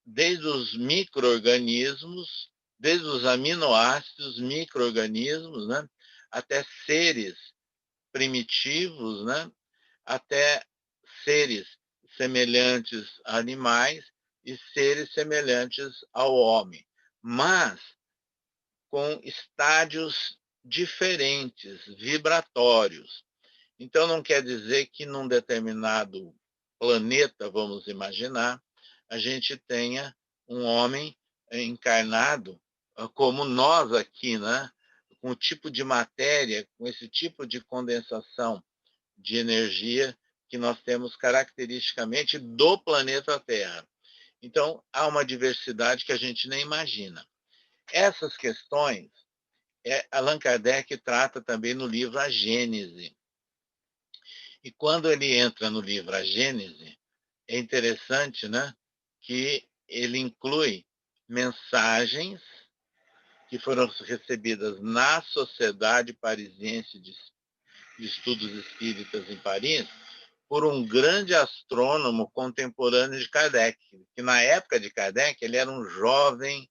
desde os micro-organismos, desde os aminoácidos, micro-organismos, né, até seres primitivos, né, até seres semelhantes a animais e seres semelhantes ao homem, mas com estádios diferentes, vibratórios. Então, não quer dizer que num determinado planeta, vamos imaginar, a gente tenha um homem encarnado como nós aqui, né? Com o tipo de matéria, com esse tipo de condensação de energia que nós temos caracteristicamente do planeta Terra. Então, há uma diversidade que a gente nem imagina. Essas questões, Allan Kardec trata também no livro A Gênese. E quando ele entra no livro A Gênese, é interessante, né, que ele inclui mensagens que foram recebidas na Sociedade Parisiense de Estudos Espíritas em Paris por um grande astrônomo contemporâneo de Kardec, que na época de Kardec ele era um jovem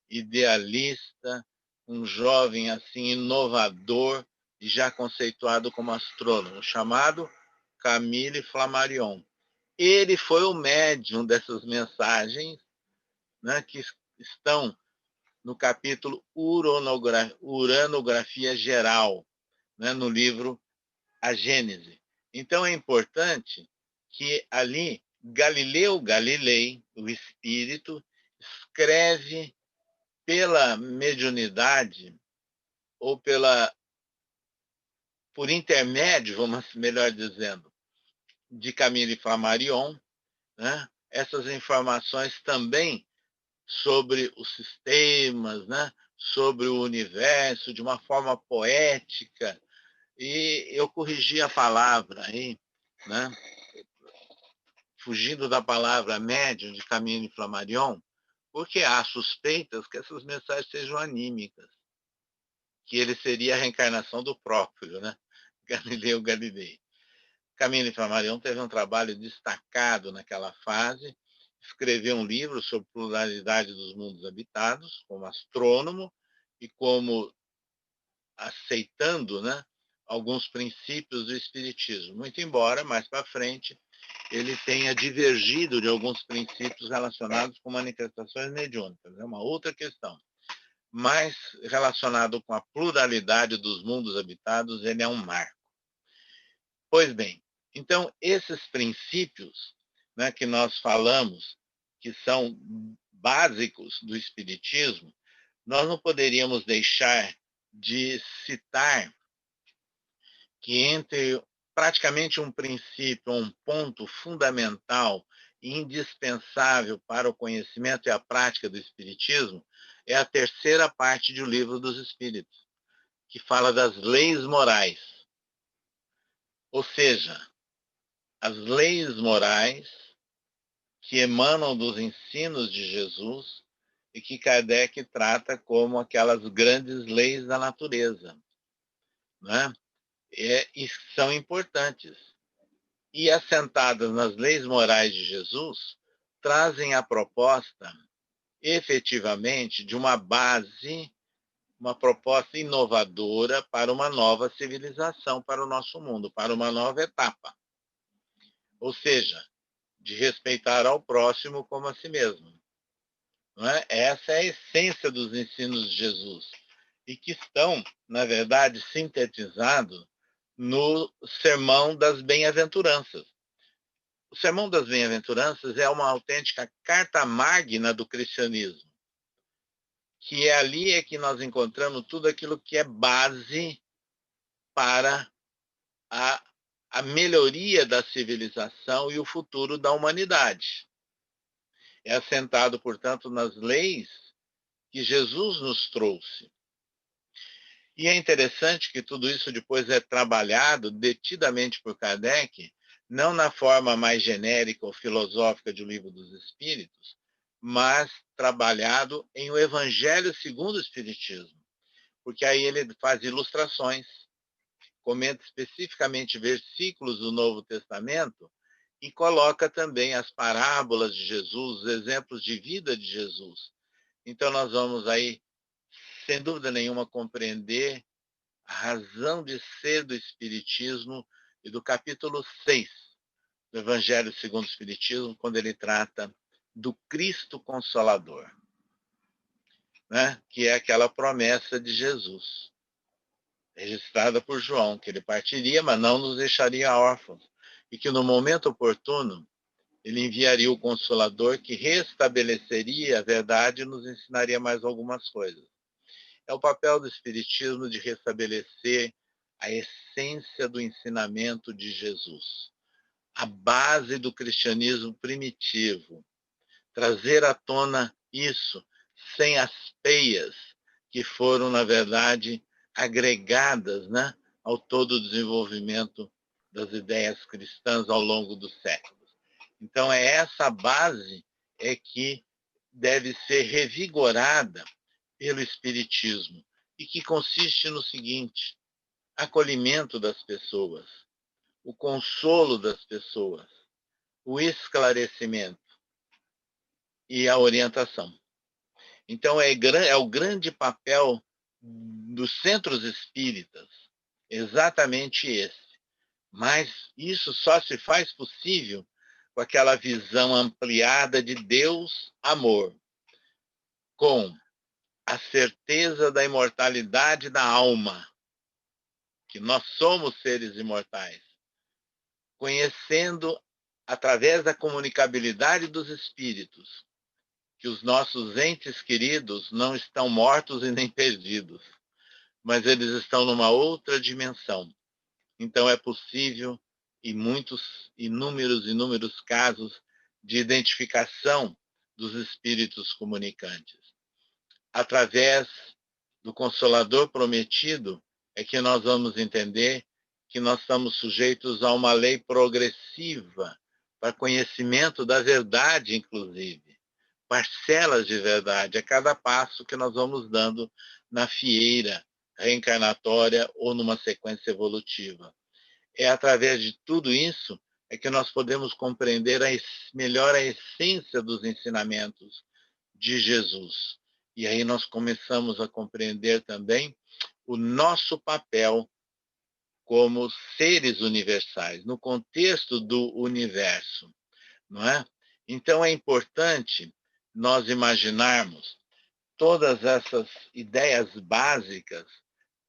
idealista, um jovem assim inovador e já conceituado como astrônomo, chamado Camille Flammarion. Ele foi o médium dessas mensagens, né, que estão no capítulo Uranografia Geral, né, no livro A Gênese. Então é importante que ali Galileu Galilei, o espírito, escreve pela mediunidade ou por intermédio, vamos melhor dizendo, de Camille Flammarion, né, essas informações também sobre os sistemas, né, sobre o universo, de uma forma poética. E eu corrigi a palavra aí, né, fugindo da palavra médium de Camille Flammarion, porque há suspeitas que essas mensagens sejam anímicas, que ele seria a reencarnação do próprio, né? Galileu Galilei. Camille Flammarion teve um trabalho destacado naquela fase, escreveu um livro sobre pluralidade dos mundos habitados, como astrônomo e como aceitando, né, alguns princípios do espiritismo. Muito embora, mais para frente, ele tenha divergido de alguns princípios relacionados com manifestações mediúnicas. É uma outra questão. Mas relacionado com a pluralidade dos mundos habitados, ele é um marco. Pois bem, então esses princípios, né, que nós falamos, que são básicos do Espiritismo, nós não poderíamos deixar de citar que entre praticamente um princípio, um ponto fundamental e indispensável para o conhecimento e a prática do Espiritismo, é a terceira parte do Livro dos Espíritos, que fala das leis morais. Ou seja, as leis morais que emanam dos ensinos de Jesus e que Kardec trata como aquelas grandes leis da natureza, né? E são importantes. e assentadas nas leis morais de Jesus, trazem a proposta, efetivamente, de uma base, uma proposta inovadora para uma nova civilização, para o nosso mundo, para uma nova etapa. Ou seja, de respeitar ao próximo como a si mesmo. Não é? Essa é a essência dos ensinos de Jesus e que estão, na verdade, sintetizados no Sermão das Bem-aventuranças. O Sermão das Bem-aventuranças é uma autêntica carta magna do cristianismo, que é ali é que nós encontramos tudo aquilo que é base para a, a melhoria da civilização e o futuro da humanidade. É assentado, portanto, nas leis que Jesus nos trouxe. E é interessante que tudo isso depois é trabalhado detidamente por Kardec, não na forma mais genérica ou filosófica de O Livro dos Espíritos, mas trabalhado em O Evangelho segundo o Espiritismo, porque aí ele faz ilustrações, comenta especificamente versículos do Novo Testamento e coloca também as parábolas de Jesus, os exemplos de vida de Jesus. Então nós vamos aí, sem dúvida nenhuma, compreender a razão de ser do Espiritismo e do capítulo 6 do Evangelho segundo o Espiritismo, quando ele trata do Cristo Consolador, né? Que é aquela promessa de Jesus, registrada por João, que ele partiria, mas não nos deixaria órfãos, e que no momento oportuno ele enviaria o Consolador que restabeleceria a verdade e nos ensinaria mais algumas coisas. É o papel do Espiritismo de restabelecer a essência do ensinamento de Jesus, a base do cristianismo primitivo, trazer à tona isso sem as peias que foram, na verdade, agregadas, né, ao todo o desenvolvimento das ideias cristãs ao longo dos séculos. Então, é essa base é que deve ser revigorada pelo Espiritismo e que consiste no seguinte: acolhimento das pessoas, o consolo das pessoas, o esclarecimento e a orientação. Então, é o grande papel dos centros espíritas, exatamente esse. Mas isso só se faz possível com aquela visão ampliada de Deus, amor, com a certeza da imortalidade da alma, que nós somos seres imortais, conhecendo através da comunicabilidade dos espíritos que os nossos entes queridos não estão mortos e nem perdidos, mas eles estão numa outra dimensão. Então é possível, e inúmeros casos de identificação dos espíritos comunicantes. Através do Consolador prometido é que nós vamos entender que nós estamos sujeitos a uma lei progressiva para conhecimento da verdade, inclusive. Parcelas de verdade a cada passo que nós vamos dando na fieira reencarnatória ou numa sequência evolutiva. É através de tudo isso é que nós podemos compreender melhor a essência dos ensinamentos de Jesus. E aí nós começamos a compreender também o nosso papel como seres universais, no contexto do universo, não é? Então é importante nós imaginarmos todas essas ideias básicas,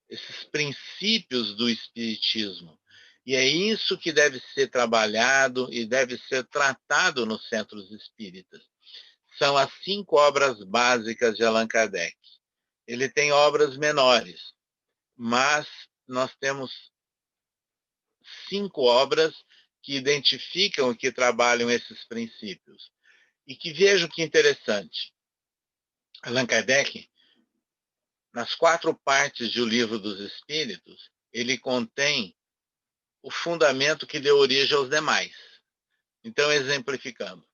esses princípios do espiritismo. E é isso que deve ser trabalhado e deve ser tratado nos centros espíritas. São as 5 obras básicas de Allan Kardec. Ele tem obras menores, mas nós temos 5 obras que identificam e que trabalham esses princípios. E que vejam que interessante. Allan Kardec, nas 4 partes de O Livro dos Espíritos, ele contém o fundamento que deu origem aos demais. Então, exemplificando.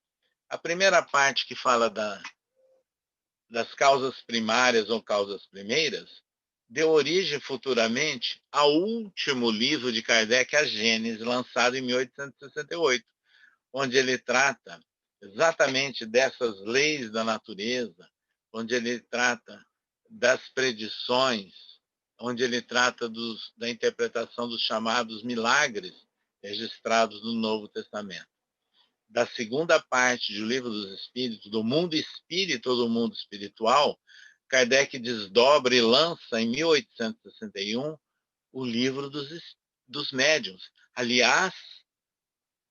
A primeira parte que fala das causas primárias ou causas primeiras, deu origem futuramente ao último livro de Kardec, a Gênese, lançado em 1868, onde ele trata exatamente dessas leis da natureza, onde ele trata das predições, onde ele trata da interpretação dos chamados milagres registrados no Novo Testamento. Da segunda parte do Livro dos Espíritos, do mundo espírita ou do mundo espiritual, Kardec desdobra e lança, em 1861, o Livro dos Médiuns. Aliás,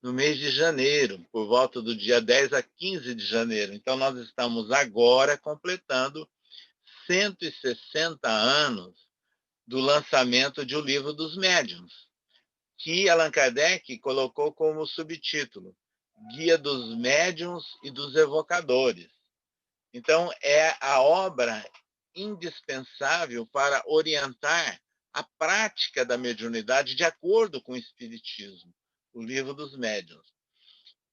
no mês de janeiro, por volta do dia 10 a 15 de janeiro. Então, nós estamos agora completando 160 anos do lançamento de O Livro dos Médiuns, que Allan Kardec colocou como subtítulo Guia dos Médiuns e dos Evocadores. Então, é a obra indispensável para orientar a prática da mediunidade de acordo com o Espiritismo, o Livro dos Médiuns.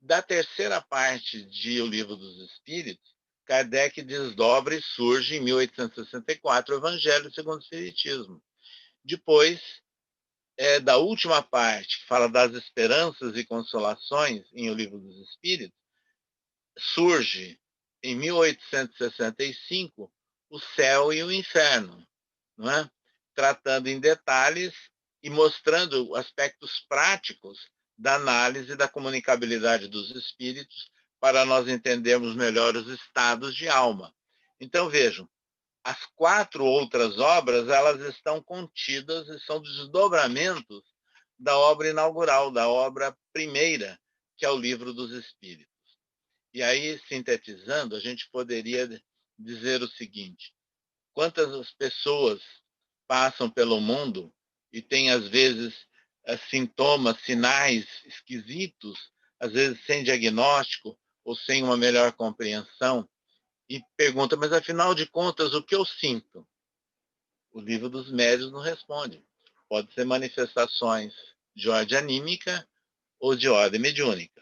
Da terceira parte de O Livro dos Espíritos, Kardec desdobra e surge, em 1864, o Evangelho segundo o Espiritismo. Depois, da última parte, que fala das esperanças e consolações, em O Livro dos Espíritos, surge, em 1865, o Céu e o Inferno, não é? Tratando em detalhes e mostrando aspectos práticos da análise da comunicabilidade dos espíritos para nós entendermos melhor os estados de alma. Então, vejam, as 4 outras obras, elas estão contidas e são desdobramentos da obra inaugural, da obra primeira, que é o Livro dos Espíritos. E aí, sintetizando, a gente poderia dizer o seguinte: quantas pessoas passam pelo mundo e têm, às vezes, sintomas, sinais esquisitos, às vezes sem diagnóstico ou sem uma melhor compreensão, e pergunta, mas afinal de contas, o que eu sinto? O Livro dos Médiuns não responde. Pode ser manifestações de ordem anímica ou de ordem mediúnica.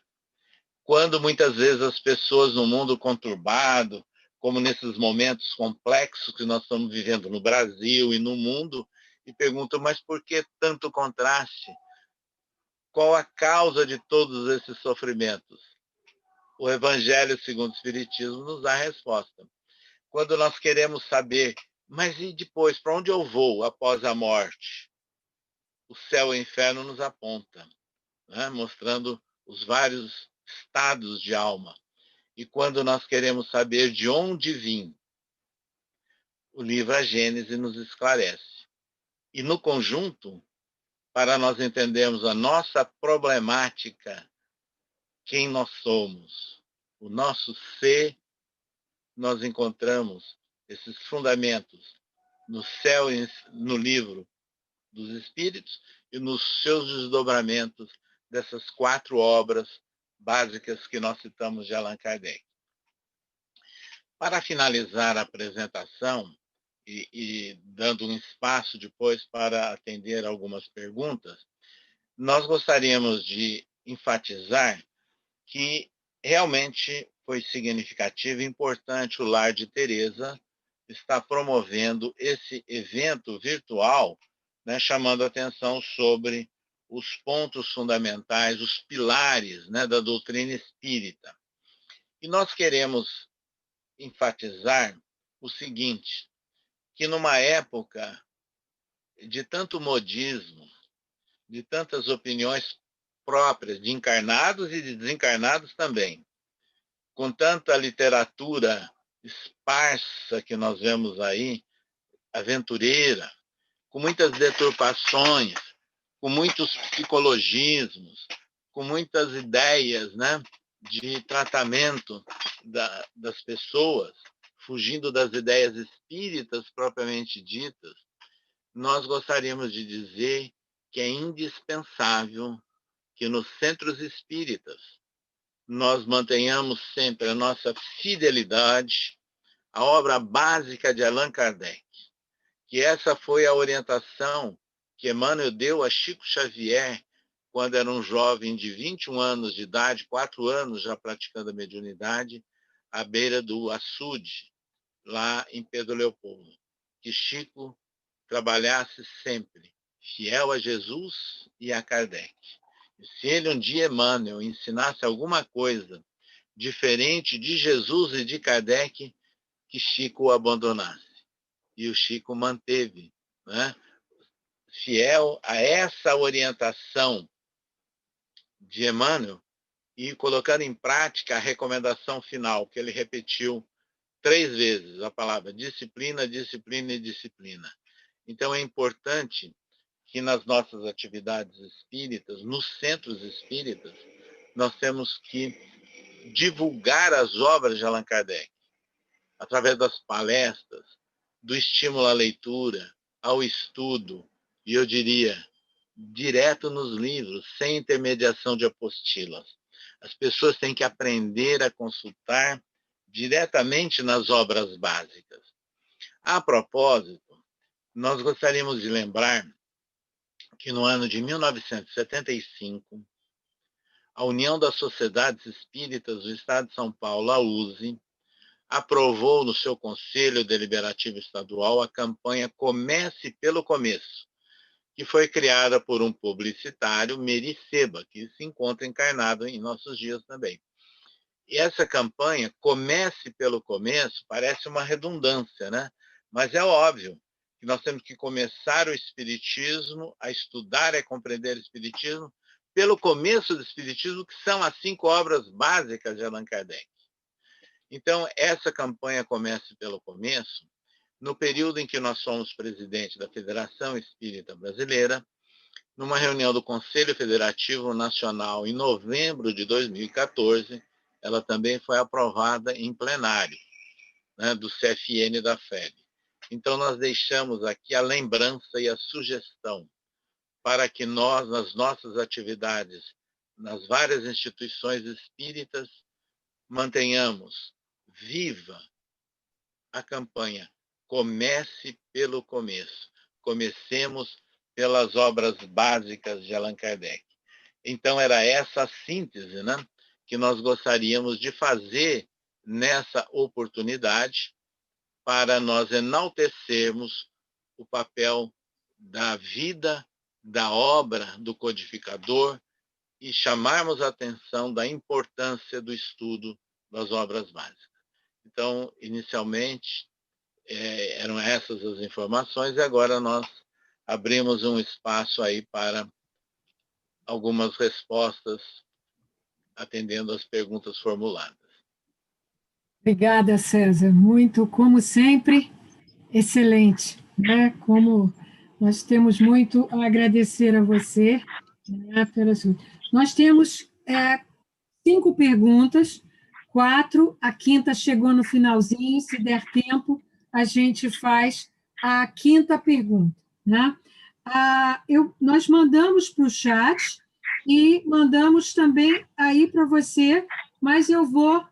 Quando muitas vezes as pessoas no mundo conturbado, como nesses momentos complexos que nós estamos vivendo no Brasil e no mundo, e perguntam, mas por que tanto contraste? Qual a causa de todos esses sofrimentos? O Evangelho segundo o Espiritismo nos dá a resposta. Quando nós queremos saber, mas e depois, para onde eu vou após a morte? O céu e o inferno nos apontam, né? Mostrando os vários estados de alma. E quando nós queremos saber de onde vim, o livro A Gênese nos esclarece. E no conjunto, para nós entendermos a nossa problemática, quem nós somos, o nosso ser, nós encontramos esses fundamentos no céu e no livro dos Espíritos e nos seus desdobramentos dessas 4 obras básicas que nós citamos de Allan Kardec. Para finalizar a apresentação e dando um espaço depois para atender algumas perguntas, nós gostaríamos de enfatizar que realmente foi significativo e importante o Lar de Teresa estar promovendo esse evento virtual, né, chamando a atenção sobre os pontos fundamentais, os pilares, né, da doutrina espírita. E nós queremos enfatizar o seguinte, que numa época de tanto modismo, de tantas opiniões próprias de encarnados e de desencarnados também, com tanta literatura esparsa que nós vemos aí, aventureira, com muitas deturpações, com muitos psicologismos, com muitas ideias, né, de tratamento das pessoas, fugindo das ideias espíritas propriamente ditas, nós gostaríamos de dizer que é indispensável que nos centros espíritas nós mantenhamos sempre a nossa fidelidade à obra básica de Allan Kardec, que essa foi a orientação que Emmanuel deu a Chico Xavier quando era um jovem de 21 anos de idade, 4 anos já praticando a mediunidade, à beira do açude, lá em Pedro Leopoldo, que Chico trabalhasse sempre fiel a Jesus e a Kardec. E se ele um dia, Emmanuel, ensinasse alguma coisa diferente de Jesus e de Kardec, que Chico o abandonasse. E o Chico manteve, né, fiel a essa orientação de Emmanuel e colocando em prática a recomendação final, que ele repetiu 3 vezes, a palavra disciplina, disciplina e disciplina. Então, é importante que nas nossas atividades espíritas, nos centros espíritas, nós temos que divulgar as obras de Allan Kardec, através das palestras, do estímulo à leitura, ao estudo, e eu diria, direto nos livros, sem intermediação de apostilas. As pessoas têm que aprender a consultar diretamente nas obras básicas. A propósito, nós gostaríamos de lembrar que no ano de 1975, a União das Sociedades Espíritas do Estado de São Paulo, a USE, aprovou no seu Conselho Deliberativo Estadual a campanha Comece pelo Começo, que foi criada por um publicitário, Meri Seba, que se encontra encarnado em nossos dias também. E essa campanha, Comece pelo Começo, parece uma redundância, né? Mas é óbvio que nós temos que começar o Espiritismo, a estudar e a compreender o Espiritismo, pelo começo do Espiritismo, que são as 5 obras básicas de Allan Kardec. Então, essa campanha Comece pelo Começo, no período em que nós somos presidente da Federação Espírita Brasileira, numa reunião do Conselho Federativo Nacional em novembro de 2014, ela também foi aprovada em plenário, né, do CFN da FEB. Então, nós deixamos aqui a lembrança e a sugestão para que nós, nas nossas atividades, nas várias instituições espíritas, mantenhamos viva a campanha Comece pelo Começo. Comecemos pelas obras básicas de Allan Kardec. Então, era essa a síntese, né, que nós gostaríamos de fazer nessa oportunidade para nós enaltecermos o papel da vida, da obra do codificador e chamarmos a atenção da importância do estudo das obras básicas. Então, inicialmente, eram essas as informações e agora nós abrimos um espaço aí para algumas respostas atendendo às perguntas formuladas. Obrigada, César. Muito, como sempre, excelente, né? Como nós temos muito a agradecer a você, né, pelas... Nós temos 5 perguntas, 4, a quinta chegou no finalzinho, se der tempo, a gente faz a quinta pergunta, né? Nós mandamos para o chat e mandamos também aí para você, mas eu vou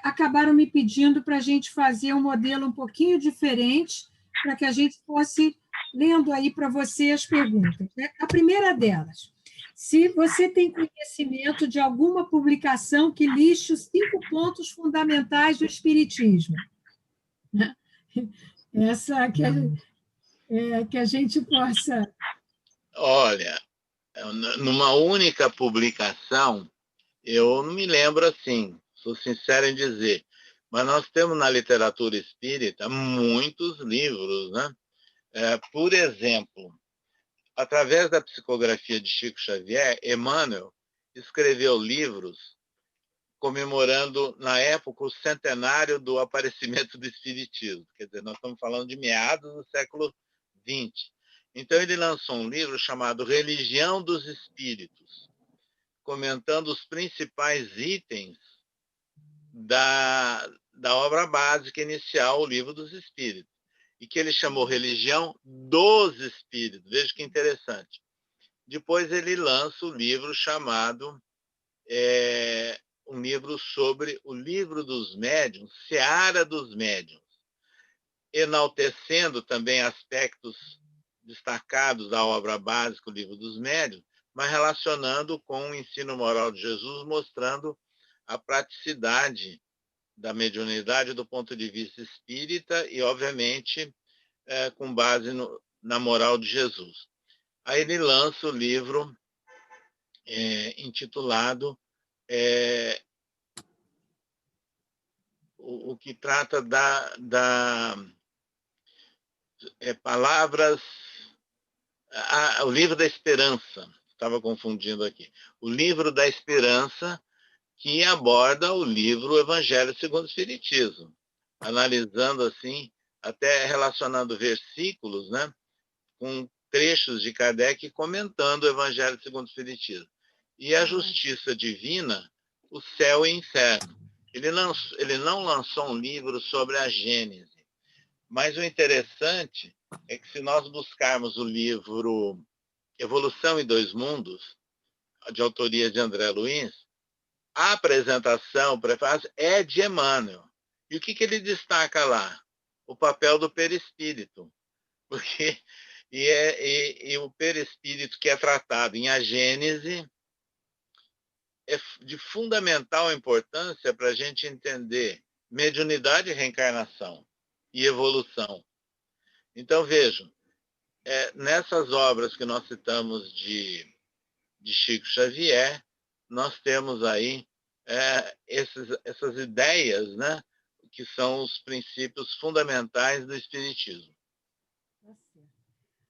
acabaram me pedindo para a gente fazer um modelo um pouquinho diferente, para que a gente fosse lendo aí para você as perguntas, né? A primeira delas, se você tem conhecimento de alguma publicação que liste os 5 pontos fundamentais do Espiritismo, né? Essa que a gente possa... Olha, numa única publicação, eu não me lembro assim, sou sincero em dizer, mas nós temos na literatura espírita muitos livros, né? Por exemplo, através da psicografia de Chico Xavier, Emmanuel escreveu livros comemorando, na época, o centenário do aparecimento do Espiritismo. Quer dizer, nós estamos falando de meados do século XX. Então, ele lançou um livro chamado Religião dos Espíritos, comentando os principais itens da obra básica inicial, o Livro dos Espíritos, e que ele chamou Religião dos Espíritos. Veja que interessante. Depois ele lança o livro chamado um livro sobre o Livro dos Médiuns, Seara dos Médiuns, enaltecendo também aspectos destacados da obra básica, o Livro dos Médiuns, mas relacionando com o ensino moral de Jesus, mostrando a praticidade da mediunidade do ponto de vista espírita e, obviamente, com base na moral de Jesus. Aí ele lança o livro intitulado o que trata palavras, o livro da esperança, estava confundindo aqui, o livro da esperança, que aborda o livro Evangelho segundo o Espiritismo, analisando assim, até relacionando versículos, né, com trechos de Kardec comentando o Evangelho segundo o Espiritismo. E a justiça divina, o céu e o inferno. Ele não lançou um livro sobre a Gênese, mas o interessante é que se nós buscarmos o livro Evolução em Dois Mundos, de autoria de André Luiz, a apresentação, o prefácio, é de Emmanuel. E o que ele destaca lá? O papel do perispírito. Porque, e o perispírito que é tratado em A Gênese é de fundamental importância para a gente entender mediunidade e reencarnação e evolução. Então, vejam, nessas obras que nós citamos de Chico Xavier, nós temos aí essas ideias, né, que são os princípios fundamentais do Espiritismo.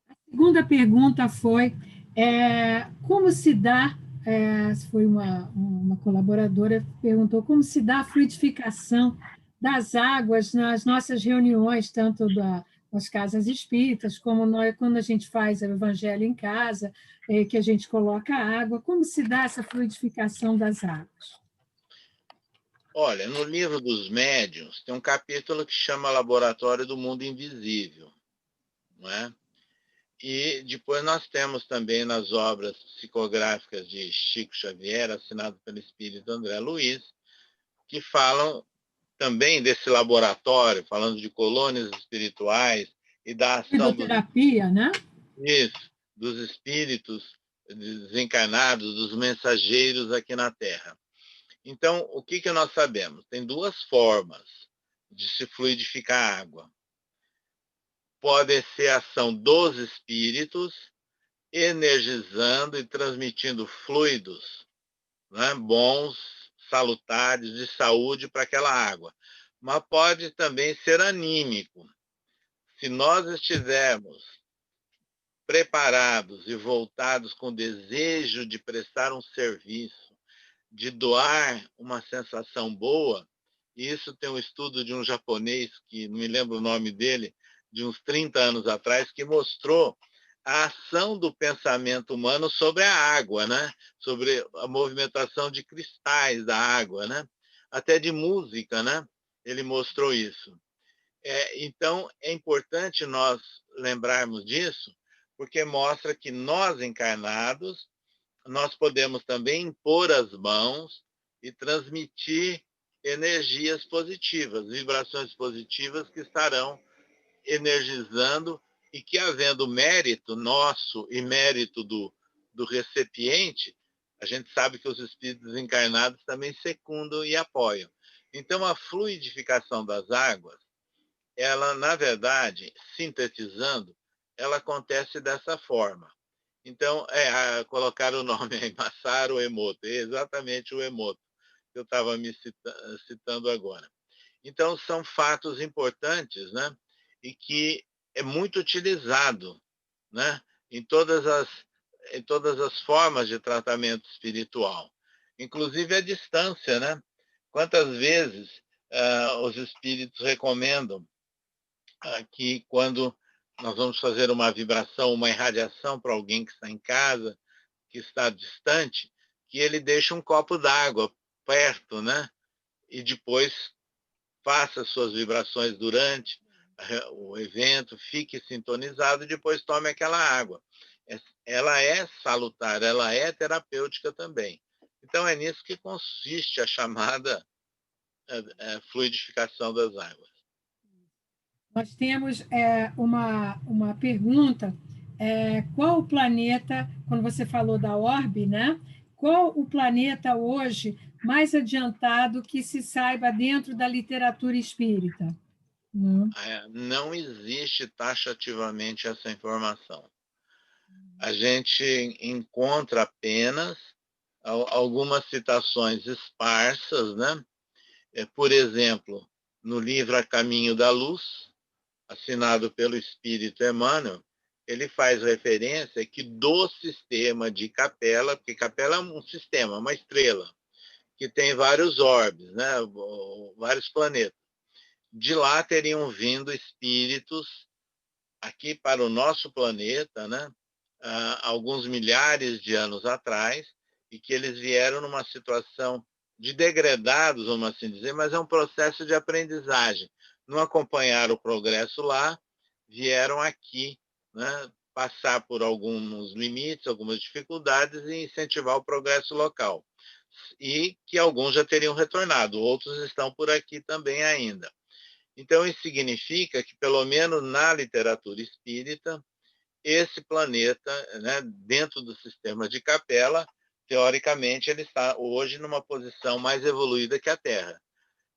A segunda pergunta foi como se dá, foi uma colaboradora que perguntou como se dá a fluidificação das águas nas nossas reuniões, tanto das casas espíritas, como quando a gente faz o evangelho em casa, que a gente coloca água, como se dá essa fluidificação das águas? Olha, no livro dos médiuns tem um capítulo que chama Laboratório do Mundo Invisível, não é? E depois nós temos também nas obras psicográficas de Chico Xavier, assinado pelo espírito André Luiz, que falam também desse laboratório, falando de colônias espirituais e da ação dos espíritos desencarnados, dos mensageiros aqui na Terra. Então, o que nós sabemos? Tem duas formas de se fluidificar a água. Pode ser a ação dos espíritos, energizando e transmitindo fluidos, né, bons, salutares, de saúde para aquela água. Mas pode também ser anímico. Se nós estivermos preparados e voltados com desejo de prestar um serviço, de doar uma sensação boa, e isso tem um estudo de um japonês, que não me lembro o nome dele, de uns 30 anos atrás, que mostrou a ação do pensamento humano sobre a água, né? Sobre a movimentação de cristais da água, né? Até de música, né? Ele mostrou isso. Então, é importante nós lembrarmos disso, porque mostra que nós, encarnados, nós podemos também impor as mãos e transmitir energias positivas, vibrações positivas que estarão energizando e que, havendo mérito nosso e mérito do recipiente, a gente sabe que os espíritos encarnados também secundam e apoiam. Então, a fluidificação das águas, ela, na verdade, sintetizando, ela acontece dessa forma. Então, colocar o nome aí, Masaru Emoto, é exatamente o Emoto que eu estava me citando agora. Então, são fatos importantes, né? E que é muito utilizado, né? Em todas as formas de tratamento espiritual, inclusive a distância, né? Quantas vezes os espíritos recomendam que quando nós vamos fazer uma vibração, uma irradiação para alguém que está em casa, que está distante, que ele deixe um copo d'água perto, né? E depois faça suas vibrações durante o evento, fique sintonizado e depois tome aquela água. Ela é salutar, ela é terapêutica também. Então, é nisso que consiste a chamada fluidificação das águas. Nós temos uma pergunta, qual o planeta, quando você falou da orbe, né? Qual o planeta hoje mais adiantado que se saiba dentro da literatura espírita? Não. Não existe taxativamente essa informação. A gente encontra apenas algumas citações esparsas, né? Por exemplo, no livro A Caminho da Luz, assinado pelo Espírito Emmanuel, ele faz referência que do sistema de Capela, porque Capela é um sistema, uma estrela, que tem vários orbes, né? Vários planetas. De lá teriam vindo espíritos aqui para o nosso planeta, né? Alguns milhares de anos atrás, e que eles vieram numa situação de degradados, vamos assim dizer, mas é um processo de aprendizagem. Não acompanharam o progresso lá, vieram aqui, né, passar por alguns limites, algumas dificuldades e incentivar o progresso local. E que alguns já teriam retornado, outros estão por aqui também ainda. Então, isso significa que, pelo menos na literatura espírita, esse planeta, né, dentro do sistema de Capela, teoricamente, ele está hoje numa posição mais evoluída que a Terra.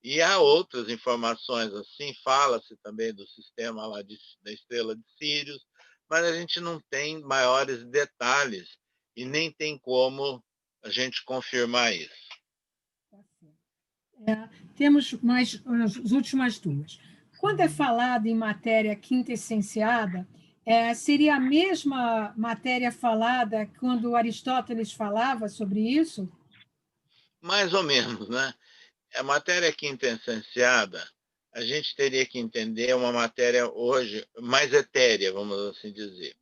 E há outras informações assim, fala-se também do sistema lá da estrela de Sírius, mas a gente não tem maiores detalhes e nem tem como a gente confirmar isso. Temos mais as últimas duas. Quando é falado em matéria quintessenciada, seria a mesma matéria falada quando Aristóteles falava sobre isso? Mais ou menos, né? A matéria quintessenciada, a gente teria que entender uma matéria hoje mais etérea, vamos assim dizer.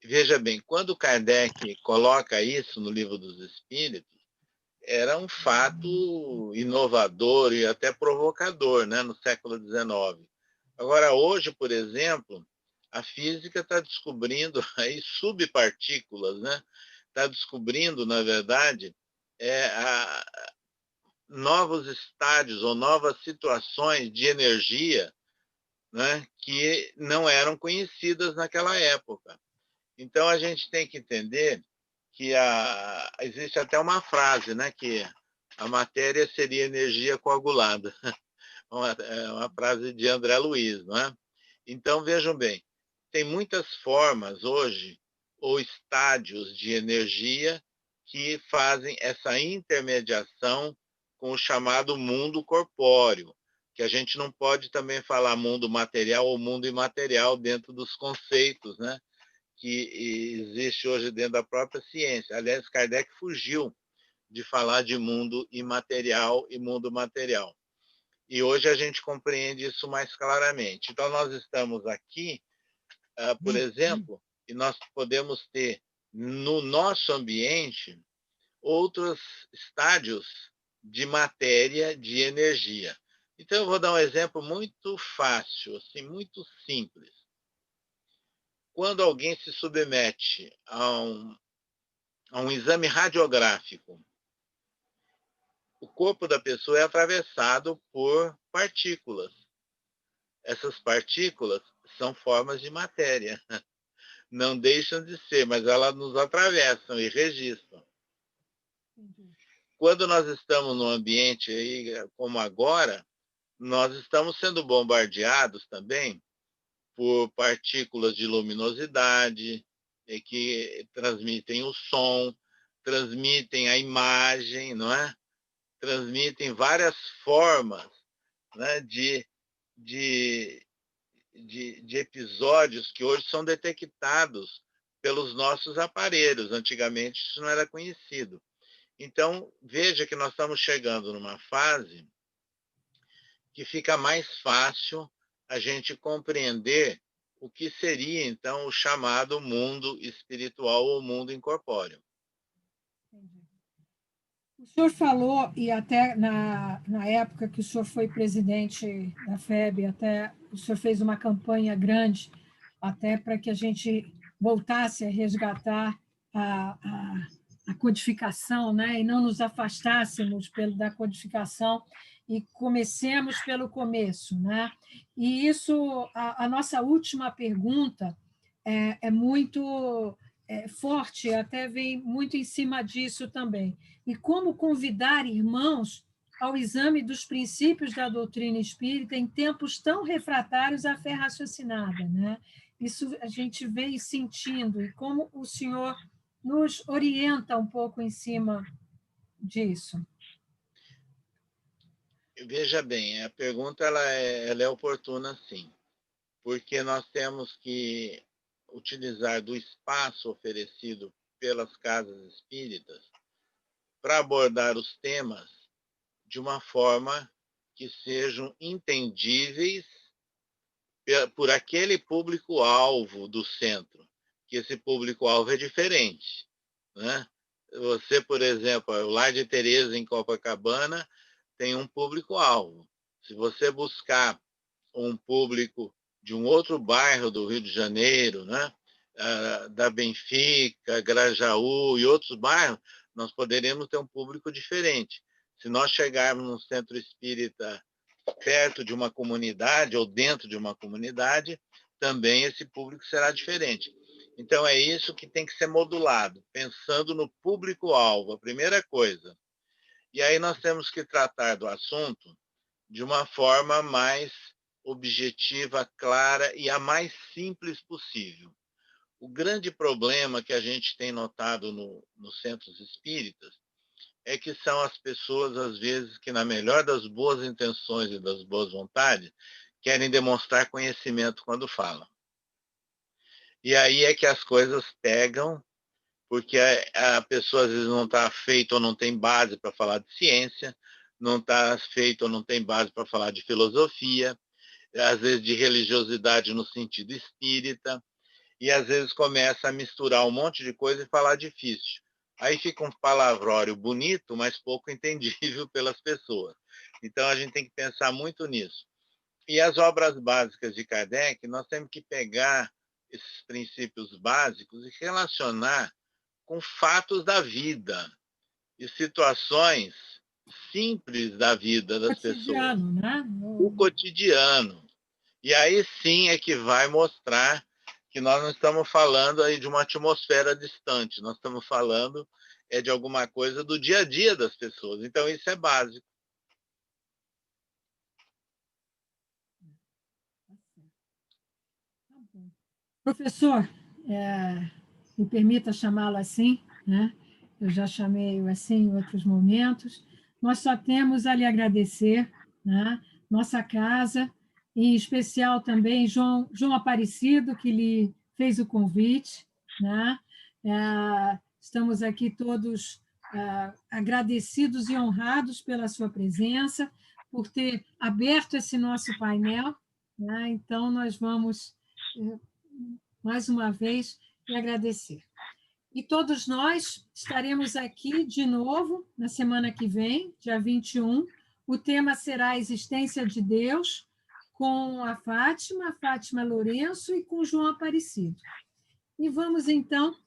Veja bem, quando Kardec coloca isso no Livro dos Espíritos, era um fato inovador e até provocador, né, no século XIX. Agora, hoje, por exemplo, a física está descobrindo aí subpartículas, né? Está descobrindo, na verdade, novos estádios ou novas situações de energia, né, que não eram conhecidas naquela época. Então, a gente tem que entender que existe até uma frase, né, que a matéria seria energia coagulada. Uma frase de André Luiz, não é? Então, vejam bem, tem muitas formas hoje, ou estádios de energia, que fazem essa intermediação com o chamado mundo corpóreo, que a gente não pode também falar mundo material ou mundo imaterial dentro dos conceitos, né, que existe hoje dentro da própria ciência. Aliás, Kardec fugiu de falar de mundo imaterial e mundo material. E hoje a gente compreende isso mais claramente. Então, nós estamos aqui, por exemplo, e nós podemos ter no nosso ambiente outros estádios de matéria, de energia. Então, eu vou dar um exemplo muito fácil, assim, muito simples. Quando alguém se submete a um exame radiográfico, o corpo da pessoa é atravessado por partículas. Essas partículas são formas de matéria. Não deixam de ser, mas elas nos atravessam e registram. Quando nós estamos num ambiente aí, como agora, nós estamos sendo bombardeados também por partículas de luminosidade que transmitem o som, transmitem a imagem, não é? Transmitem várias formas, né, de, de episódios que hoje são detectados pelos nossos aparelhos. Antigamente isso não era conhecido. Então, veja que nós estamos chegando numa fase que fica mais fácil a gente compreender o que seria, então, o chamado mundo espiritual ou mundo incorpóreo. O senhor falou, e até na época que o senhor foi presidente da FEB, até o senhor fez uma campanha grande, até para que a gente voltasse a resgatar a codificação, né? E não nos afastássemos da codificação e comecemos pelo começo. Né? E isso, a nossa última pergunta é muito forte, até vem muito em cima disso também. E como convidar irmãos ao exame dos princípios da doutrina espírita em tempos tão refratários à fé raciocinada, né? Isso a gente veio sentindo, e como o senhor nos orienta um pouco em cima disso. Veja bem, a pergunta ela é oportuna, sim, porque nós temos que utilizar do espaço oferecido pelas casas espíritas para abordar os temas de uma forma que sejam entendíveis por aquele público-alvo do centro, que esse público-alvo é diferente, né? Você, por exemplo, o Lar de Teresa em Copacabana tem um público-alvo. Se você buscar um público de um outro bairro do Rio de Janeiro, né? Da Benfica, Grajaú e outros bairros, nós poderemos ter um público diferente. Se nós chegarmos num centro espírita perto de uma comunidade ou dentro de uma comunidade, também esse público será diferente. Então, é isso que tem que ser modulado, pensando no público-alvo, a primeira coisa. E aí nós temos que tratar do assunto de uma forma mais objetiva, clara e a mais simples possível. O grande problema que a gente tem notado nos centros espíritas é que são as pessoas, às vezes, que, na melhor das boas intenções e das boas vontades, querem demonstrar conhecimento quando falam. E aí é que as coisas pegam, porque a pessoa, às vezes, não está feita ou não tem base para falar de ciência, não está feita ou não tem base para falar de filosofia, às vezes de religiosidade no sentido espírita, e às vezes começa a misturar um monte de coisa e falar difícil. Aí fica um palavrório bonito, mas pouco entendível pelas pessoas. Então a gente tem que pensar muito nisso. E as obras básicas de Kardec, nós temos que pegar esses princípios básicos e relacionar com fatos da vida e situações simples da vida das pessoas, Cotidiano, né? o cotidiano. E aí sim é que vai mostrar que nós não estamos falando aí de uma atmosfera distante, nós estamos falando de alguma coisa do dia a dia das pessoas. Então, isso é básico. Professor, me permita chamá-lo assim, né? Eu já chamei-o assim em outros momentos. Nós só temos a lhe agradecer, né? Nossa casa, em especial também João Aparecido, que lhe fez o convite, né? Estamos aqui todos agradecidos e honrados pela sua presença, por ter aberto esse nosso painel, né? Então, nós vamos mais uma vez lhe agradecer. E todos nós estaremos aqui de novo na semana que vem, dia 21. O tema será a existência de Deus, com a Fátima Lourenço e com João Aparecido. E vamos, então,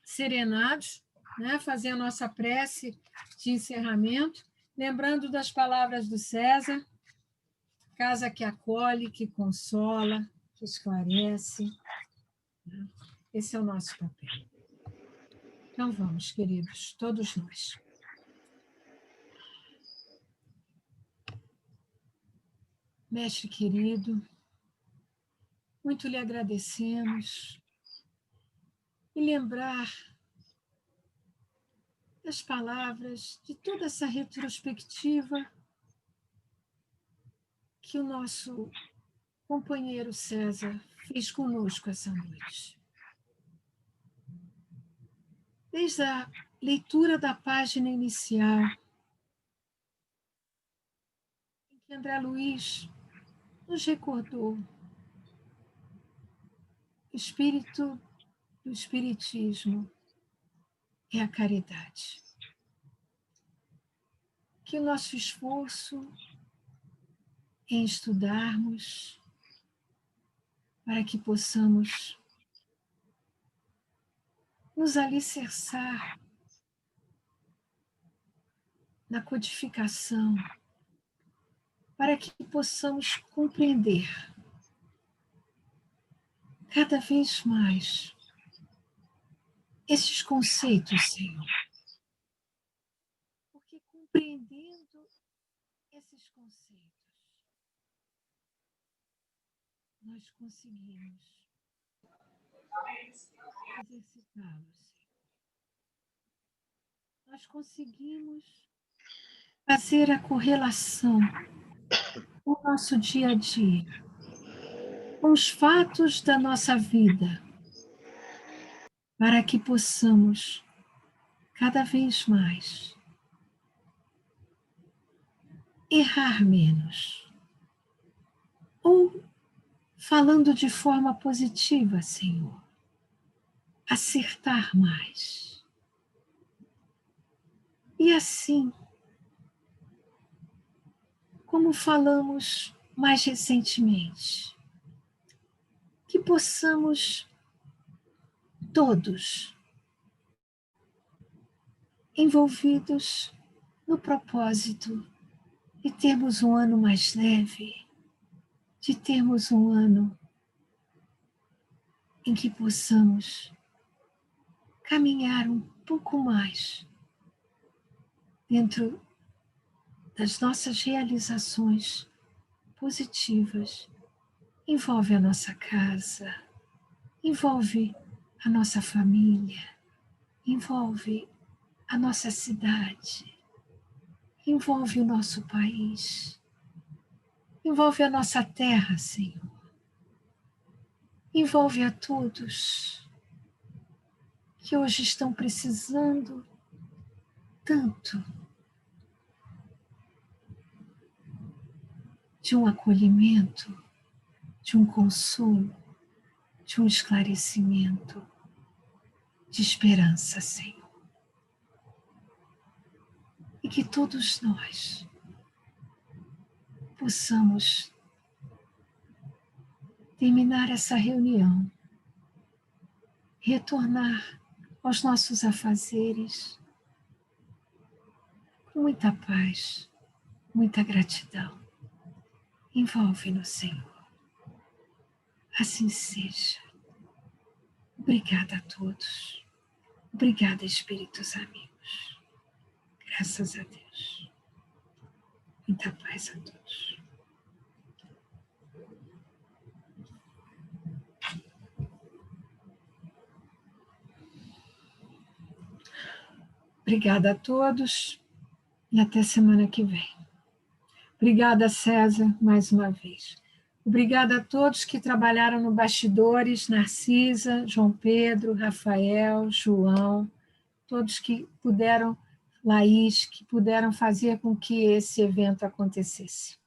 serenados, né, fazer a nossa prece de encerramento, lembrando das palavras do César: casa que acolhe, que consola, que esclarece. Esse é o nosso papel. Então vamos, queridos, todos nós. Mestre querido, muito lhe agradecemos e lembrar das palavras de toda essa retrospectiva que o nosso companheiro César fez conosco essa noite. Desde a leitura da página inicial, em que André Luiz nos recordou o espírito do Espiritismo é a caridade. Que o nosso esforço em estudarmos para que possamos nos alicerçar na codificação, para que possamos compreender cada vez mais esses conceitos, Senhor. Porque compreendendo conseguimos exercitá-los. Nós conseguimos fazer a correlação com o nosso dia a dia, com os fatos da nossa vida, para que possamos cada vez mais errar menos. Ou, falando de forma positiva, Senhor, acertar mais. E assim, como falamos mais recentemente, que possamos todos envolvidos no propósito de termos um ano mais leve, de termos um ano em que possamos caminhar um pouco mais dentro das nossas realizações positivas. Envolve a nossa casa, envolve a nossa família, envolve a nossa cidade, envolve o nosso país, envolve a nossa terra, Senhor. Envolve a todos que hoje estão precisando tanto de um acolhimento, de um consolo, de um esclarecimento, de esperança, Senhor. E que todos nós possamos terminar essa reunião, retornar aos nossos afazeres com muita paz, muita gratidão. Envolve-nos, Senhor. Assim seja. Obrigada a todos. Obrigada, espíritos amigos. Graças a Deus. Muita paz a todos. Obrigada a todos e até semana que vem. Obrigada, César, mais uma vez. Obrigada a todos que trabalharam no bastidores, Narcisa, João Pedro, Rafael, João, todos que puderam, Laís, que puderam fazer com que esse evento acontecesse.